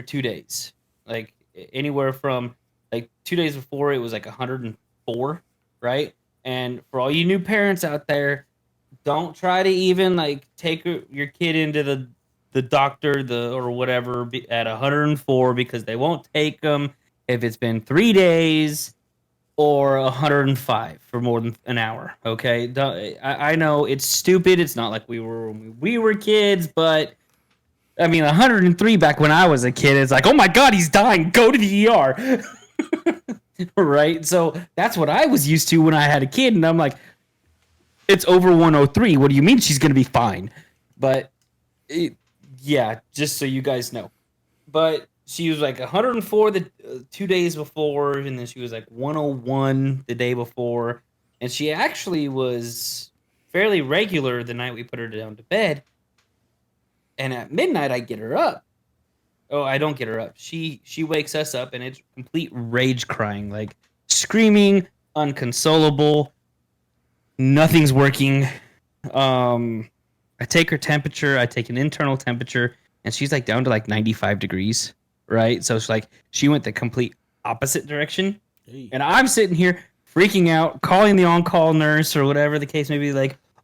2 days. Like anywhere from 2 days before it was 104, right? And for all you new parents out there, don't try to even take your kid into the doctor or whatever at 104 because they won't take them if it's been 3 days or 105 for more than an hour. Okay, I know it's stupid. It's not like we were when we were kids, but I mean 103 back when I was a kid. It's like, oh my god, he's dying. Go to the ER. Right? So that's what I was used to when I had a kid, and I'm like, it's over 103. What do you mean she's gonna be fine? But yeah, just so you guys know. But she was 104 the 2 days before, and then she was 101 the day before, and she actually was fairly regular the night we put her down to bed. And at midnight, I get her up. Oh, I don't get her up. She wakes us up, and it's complete rage crying, screaming, unconsolable. Nothing's working. I take her temperature. I take an internal temperature, and she's down to 95 degrees, right? So it's she went the complete opposite direction. Hey. And I'm sitting here freaking out, calling the on-call nurse or whatever the case may be,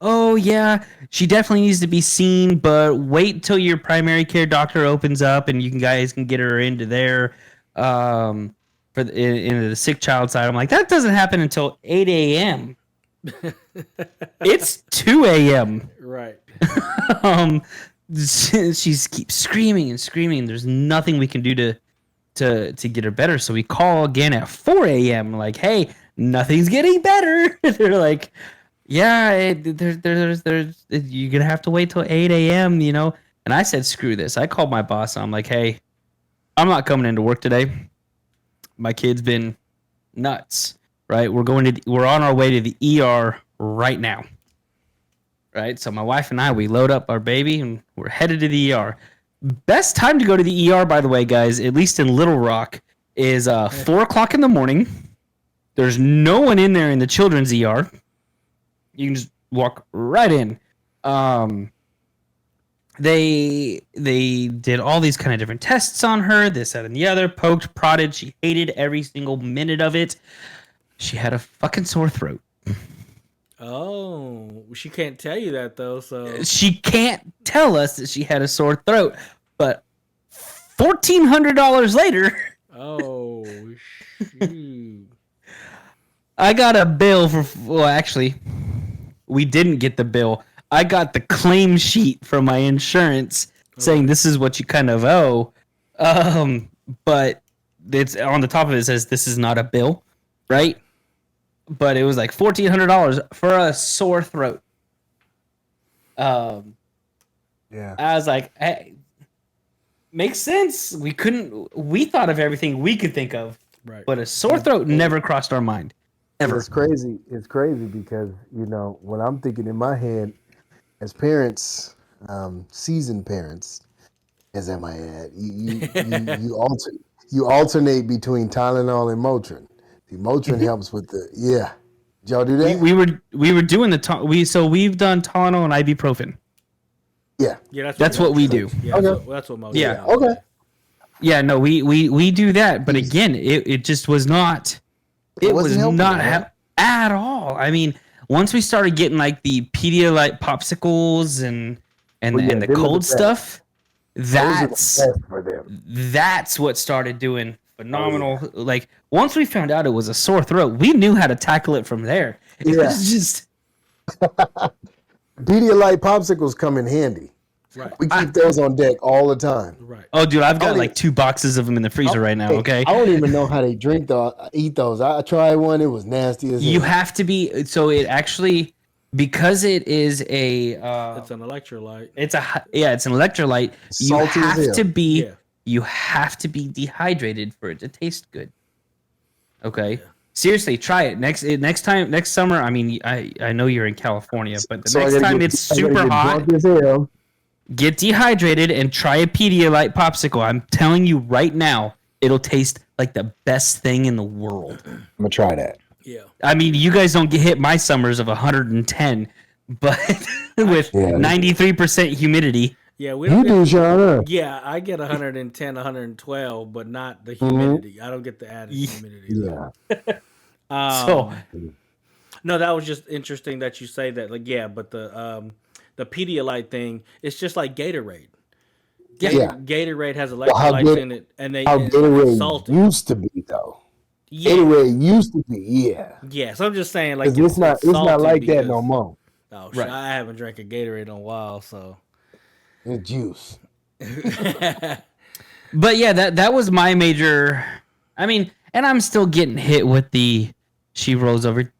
oh yeah, she definitely needs to be seen, but wait till your primary care doctor opens up and guys can get her into there into the sick child side. I'm like, that doesn't happen until 8 a.m. It's 2 a.m. Right. She keeps screaming and screaming. There's nothing we can do to get her better. So we call again at 4 a.m. Hey, nothing's getting better. They're like, yeah, you're gonna have to wait till 8 a.m. And I said, screw this. I called my boss. I'm like, hey, I'm not coming into work today. My kid's been nuts. Right, we're on our way to the ER right now. Right, so my wife and I, we load up our baby and we're headed to the ER. Best time to go to the ER, by the way, guys, at least in Little Rock, is 4 o'clock in the morning. There's no one in there in the children's ER. You can just walk right in. They did all these kind of different tests on her, this, that, and the other, poked, prodded. She hated every single minute of it. She had a fucking sore throat. Oh, she can't tell you that though. So she can't tell us that she had a sore throat, but $1,400 later. Oh, shoot. I got a bill for. Well, actually, we didn't get the bill. I got the claim sheet from my insurance saying this is what you kind of owe. But it's on the top of it says this is not a bill, right? But it was like $1,400 for a sore throat. Yeah. I was like, hey, makes sense. We thought of everything we could think of, Right. but a sore throat never crossed our mind. Ever. It's crazy. It's crazy because, when I'm thinking in my head, as parents, seasoned parents, as I might add, you alternate between Tylenol and Motrin. The Motrin helps with the Did y'all do that? We were doing we've done Tylenol and ibuprofen. Yeah. Yeah, That's what we do. Yeah, Okay. that's what most. Yeah. Okay. Yeah, no, we do that, but again, it just was not. It was wasn't not helping, at all. I mean, once we started getting like the Pedialyte popsicles and Well, the them are the cold best. stuff, Those are the that's best for them. that's what started doing phenomenal. Like once we found out it was a sore throat, we knew how to tackle it from there. It Yeah. was just Pedialyte popsicles come in handy. Right. We keep those on deck all the time. Right. oh, dude, I've got Only- like 2 boxes of them in the freezer right now. Hey, Okay. I don't even know how they eat those. I tried one. It was nasty as hell. You have to be so it actually because it is a It's an electrolyte. it's an electrolyte. You Salty as have hell. to be Yeah. you have to be dehydrated for it to taste good. Okay. Seriously, try it next summer. I mean, I know you're in California, but the So I next gotta time get- it's I gotta super get hot, drunk as hell. get dehydrated and try a Pedialyte popsicle. I'm telling you right now, it'll taste like the best thing in the world. I'm gonna try that. Yeah. I mean, you guys don't hit my summers of 110, but with Yeah. 93% humidity. Yeah. We You don't do, get, Sean. yeah, I get 110, 112, but not the humidity. I don't get the added humidity. Yeah. So No, that was just interesting that you say that. Like, yeah, but the Pedialyte thing, it's just like Gatorade. Yeah. Gatorade has how electrolytes good- in it, and How it's Gatorade salty. used to be, though. Yeah, Gatorade used to be, yeah. yeah. So I'm just saying, like, 'Cause it's not salty like that because- no more. Oh, Right. I haven't drank a Gatorade in a while, so. It's juice. but yeah, that was my major. I mean, and I'm still getting hit with the she rolls over.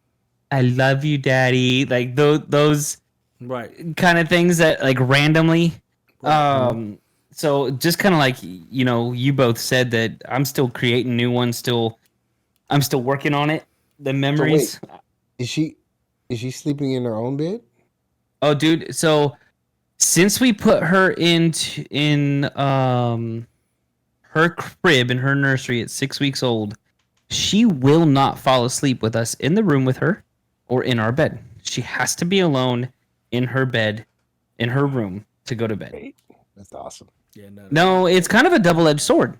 I love you, daddy. Like those Right. kind of things that like randomly. So just kind of like you both said that I'm still creating new ones. I'm still working on it. The memories. Is she sleeping in her own bed? Oh, dude. So since we put her in her crib in her nursery at 6 weeks old, she will not fall asleep with us in the room with her or in our bed. She has to be alone in her bed, in her room to go to bed. That's awesome. Yeah, No, it's kind of a double-edged sword.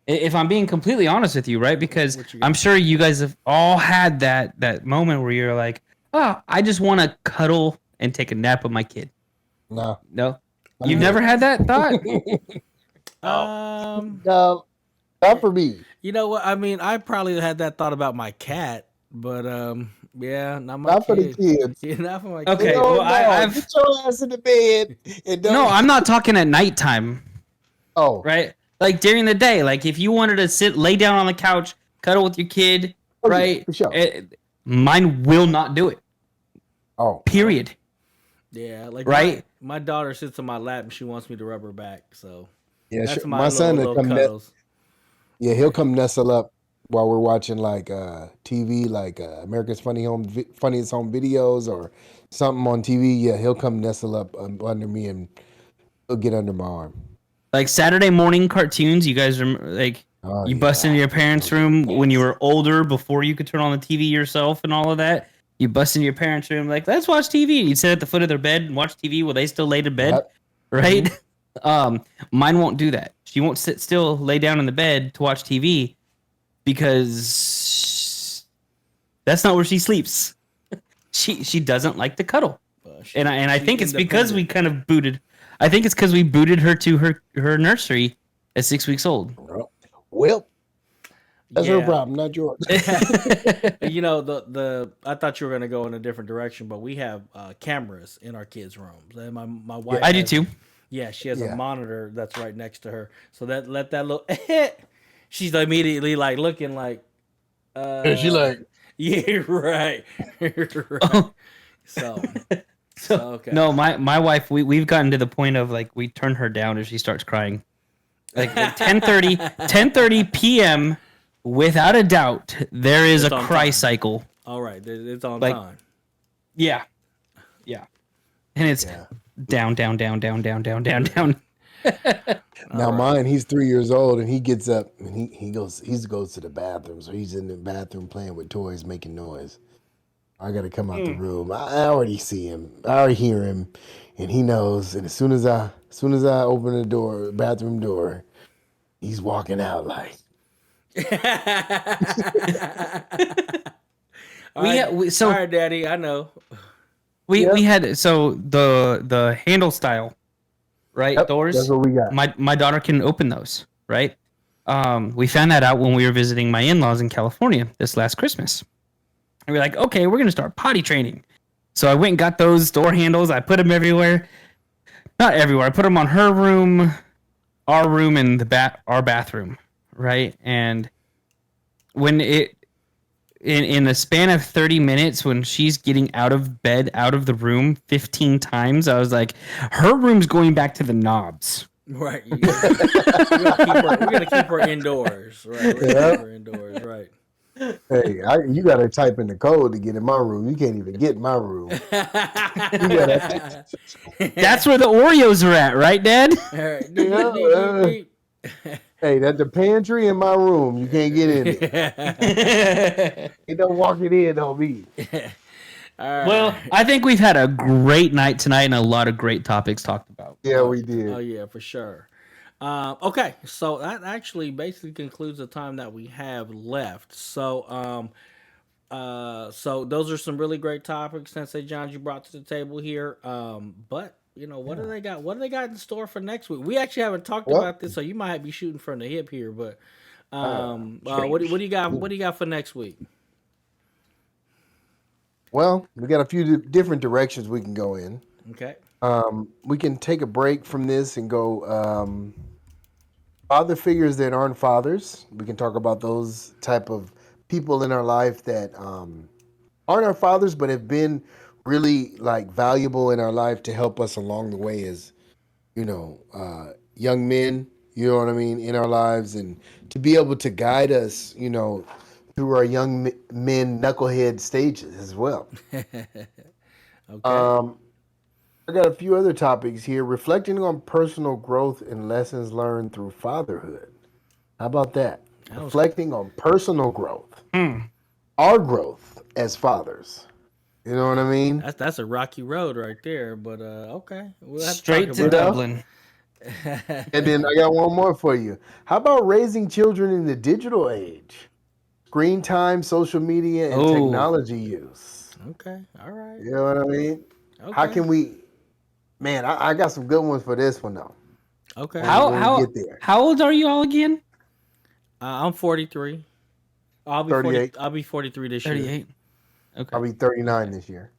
If I'm being completely honest with you, right? Because What you I'm sure you guys have all had that moment where you're like, oh, I just want to cuddle and take a nap with my kid. No. No? You've never had that thought? No, not for me. You know what? I mean, I probably had that thought about my cat, but yeah, not my Not for the kid. kids. Yeah, not for my Okay, kid. well, I've Get your ass in the bed. And don't, no, I'm not talking at nighttime, Oh, right? Like during the day, like if you wanted to lay down on the couch, cuddle with your kid, Oh, yeah, right? for sure. Mine will not do it. Oh, Period. Yeah, like Right? my daughter sits on my lap and she wants me to rub her back. So yeah. that's Sure. my My son will little come. cuddles. Yeah, he'll come nestle up while we're watching like TV, like America's Funniest Home Videos or something on TV. Yeah, he'll come nestle up under me and he'll get under my arm. Like Saturday morning cartoons, you guys are like Oh you bust into yeah. your parents' room when you were older before you could turn on the TV yourself and all of that. You bust into your parents' room like, let's watch TV. You'd sit at the foot of their bed and watch TV while they still laid in bed. Yep. Right? Mine won't do that. She won't sit still, lay down in the bed to watch TV because that's not where she sleeps. She doesn't like to cuddle. And I think it's because we kind of booted. I think it's because we booted her to her nursery at 6 weeks old. Well, that's her Yeah. problem, not yours. You know, I thought you were gonna go in a different direction, but we have cameras in our kids' rooms, and my wife. I do too. Yeah, she has Yeah. a monitor that's right next to her, so that little. She's immediately like looking like. She like, Yeah, right. Right. So okay. No, my wife, we've gotten to the point of like we turn her down if she starts crying. Like 10:30 p.m. without a doubt, there is It's a on cry time. cycle. All right, it's on Like- time. Yeah. And it's down. now mine, he's 3 years old and he gets up and he goes to the bathroom. So he's in the bathroom playing with toys, making noise. I got to come out the room. I already see him. I already hear him, and he knows. And as soon as I open the bathroom door, he's walking out like. All right, so all right, Daddy, I know. we Yep. had so the handle style, right? Yep, Doors. that's what we got. My daughter can open those, right? We found that out when we were visiting my in-laws in California this last Christmas. And we're like, okay, we're gonna start potty training. So I went and got those door handles. I put them everywhere. Not everywhere. I put them on her room, our room, and our bathroom, right? And when in the span of 30 minutes, when she's getting out of bed, out of the room 15 times, I was like, her room's going back to the knobs. Right. We're gonna keep her indoors. Right. We're gonna keep her indoors. Right. Hey, you got to type in the code to get in my room. You can't even get in my room. You gotta, That's where the Oreos are at, right, Dad? All right. hey, that's the pantry in my room. You can't get in it. You don't walk it in on me. All right. Well, I think we've had a great night tonight and a lot of great topics talked about. Yeah, we did. Oh yeah, for sure. Okay, so that actually basically concludes the time that we have left. So, so those are some really great topics, Sensei Jon, you brought to the table here. But you know, what do they got? What do they got in store for next week? We actually haven't talked about this, so you might be shooting from the hip here. But what do you got? What do you got for next week? Well, we got a few different directions we can go in. Okay. We can take a break from this and go father figures that aren't fathers. We can talk about those type of people in our life that aren't our fathers, but have been really like valuable in our life to help us along the way as, you know, young men, you know what I mean, in our lives, and to be able to guide us, you know, through our young men knucklehead stages as well. Okay. I got a few other topics here. Reflecting on personal growth and lessons learned through fatherhood. How about that? Reflecting on personal growth. Our growth as fathers. You know what I mean? That's a rocky road right there, but okay. We'll have Straight talk to about Dublin. And then I got one more for you. How about raising children in the digital age? Screen time, social media, and technology use. it. Okay. All right. You know what I mean? Okay. How can we... Man, I got some good ones for this one, though. Okay. When we get there. How old are you all again? I'm 43. I'll be 38. I'll be 43 this year. 38. Okay. I'll be 39 this year.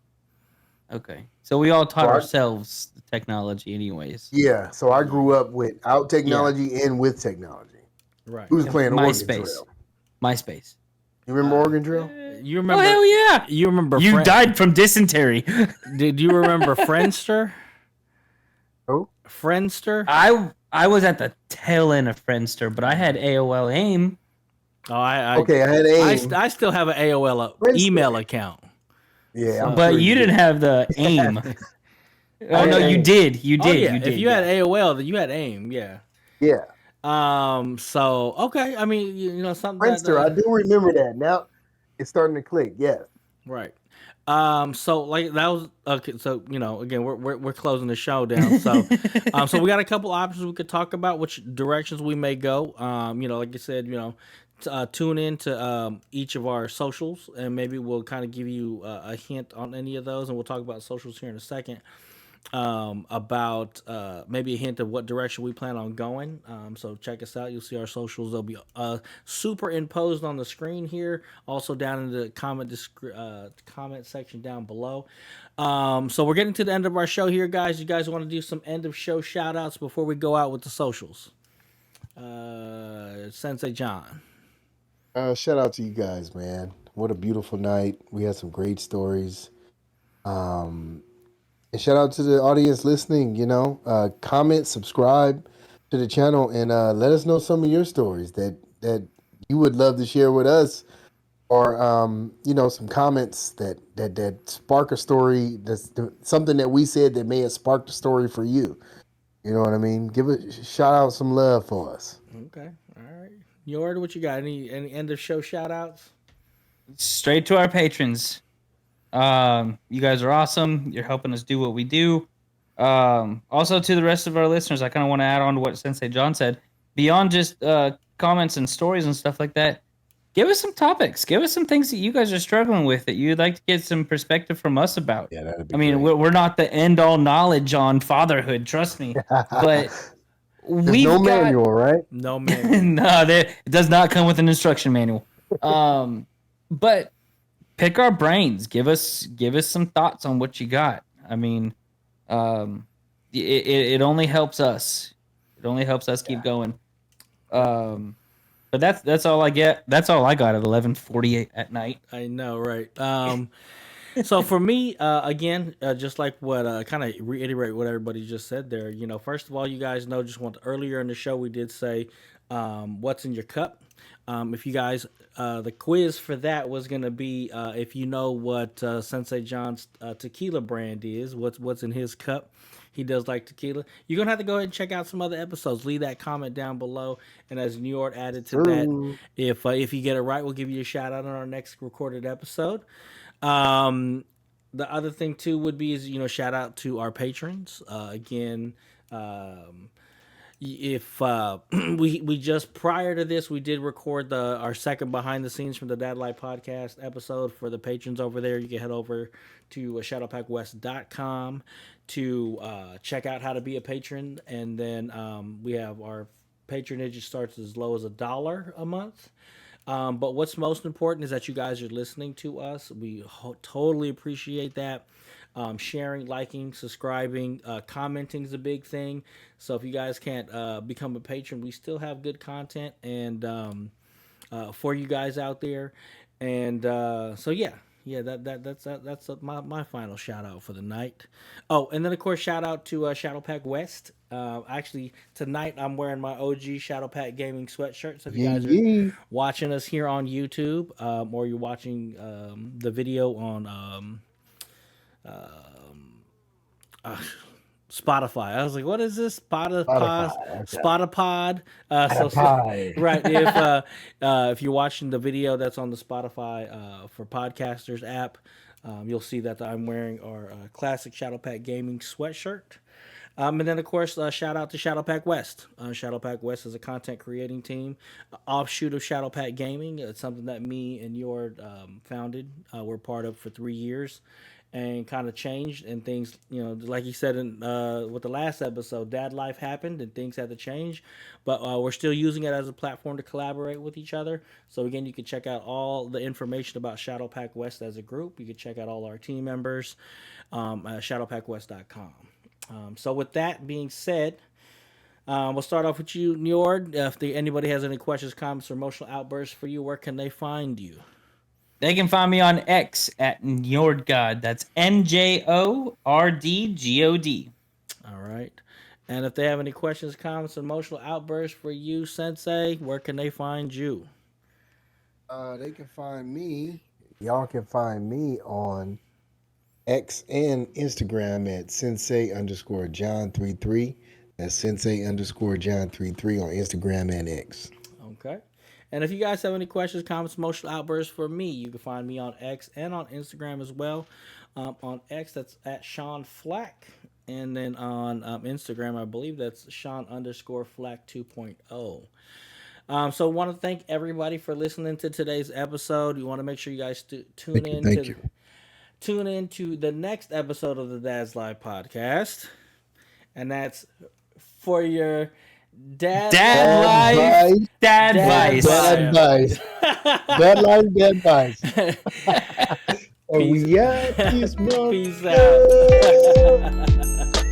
Okay. So we all taught So I- ourselves the technology anyways. Yeah, so I grew up without technology and with technology. Right. Who's playing Oregon MySpace. Trail? MySpace. You remember Oregon Trail? You Oh remember? hell yeah! You remember? You died from dysentery. Did you remember Friendster? Oh, Friendster? I was at the tail end of Friendster, but I had AOL AIM. Oh, I okay. I had AIM. I still have an AOL Friendster. email account. Yeah, I'm But sure you didn't have the AIM. Oh had no, you AIM. did. You Oh did. yeah, You did. if you had yeah. AOL, then you had AIM. Yeah. Yeah, So okay. I mean, you know, something Friendster. I do remember that. Now it's starting to click. Yes. right. So like that was okay. So you know, again, we're closing the show down. So, so we got a couple options we could talk about, which directions we may go. You know, like I said, you know, tune in to each of our socials, and maybe we'll kind of give you a hint on any of those, and we'll talk about socials here in a second. About maybe a hint of what direction we plan on going. So check us out. You'll see our socials. They'll be superimposed on the screen here. Also down in the comment section down below. So we're getting to the end of our show here, guys. You guys want to do some end of show shout outs before we go out with the socials? Sensei Jon. Shout out to you guys, man. What a beautiful night. We had some great stories. And shout out to the audience listening, you know, comment, subscribe to the channel, and let us know some of your stories that you would love to share with us, or you know, some comments that spark a story, that's something that we said that may have sparked a story for you. You know what I mean? Give a shout out, some love for us. Okay. All right. Njord, what you got? Any end of show shout outs? Straight to our patrons. You guys are awesome. You're helping us do what we do. Also to the rest of our listeners, I kind of want to add on to what Sensei Jon said. Beyond just comments and stories and stuff like that, give us some topics. Give us some things that you guys are struggling with that you'd like to get some perspective from us about. Yeah, that'd be I mean, great. we're not the end all knowledge on fatherhood, trust me. But There's no manual, right? No man. no, it does not come with an instruction manual. But pick our brains. Give us some thoughts on what you got. I mean, it only helps us. It only helps us keep going. But that's all I get. That's all I got at 11:48 at night. I know, right? So for me, again, just like what kind of reiterate what everybody just said there. You know, first of all, you guys know, just want earlier in the show we did say, what's in your cup. If you guys, the quiz for that was gonna be if you know what Sensei Jon's tequila brand is, what's in his cup. He does like tequila. You're gonna have to go ahead and check out some other episodes. Leave that comment down below, and as Njord added to that, if you get it right, we'll give you a shout out on our next recorded episode. The other thing too would be is, you know, shout out to our patrons. Again, if we just prior to this, we did record our second behind the scenes from the Dadlife podcast episode for the patrons over there. You can head over to shadowpackwest.com to check out how to be a patron, and then we have our patronage. It starts as low as $1 a month. But what's most important is that you guys are listening to us. We totally appreciate that. Sharing, liking, subscribing, commenting is a big thing. So if you guys can't become a patron, we still have good content and for you guys out there. And so that's my final shout out for the night. Oh, and then of course shout out to Shadow Pack West. Actually tonight I'm wearing my OG Shadow Pack Gaming sweatshirt. So if you guys are watching us here on YouTube, or you're watching the video on Spotify. I was like, what is this? Spotify. Right. If you're watching the video that's on the Spotify for podcasters app, you'll see that I'm wearing our classic Shadow Pack Gaming sweatshirt. And then, of course, shout out to Shadow Pack West. Shadow Pack West is a content creating team, offshoot of Shadow Pack Gaming. It's something that me and Njord founded. We're part of for 3 years. And kind of changed, and things, you know, like you said in with the last episode, dad life happened and things had to change, but we're still using it as a platform to collaborate with each other. So again, you can check out all the information about Shadow Pack West as a group. You can check out all our team members at shadowpackwest.com. So with that being said, we'll start off with you, Njord. If anybody has any questions, comments, or emotional outbursts for you, where can they find you? They can find me on X at NjordGod. That's NjordGod. All right. And if they have any questions, comments, emotional outbursts for you, Sensei, where can they find you? They can find me. Y'all can find me on X and Instagram at Sensei_Jon33. That's Sensei_Jon33 on Instagram and X. Okay. And if you guys have any questions, comments, emotional outbursts for me, you can find me on X and on Instagram as well. On X, that's at Sean Flac. And then on Instagram, I believe that's Sean_Flac 2.0. So I want to thank everybody for listening to today's episode. You want to make sure you guys tune in to the next episode of the Dad's Live podcast. And that's for your Dadlife Dadvice. Dadlife Dadvice. And we got this Peace month. out.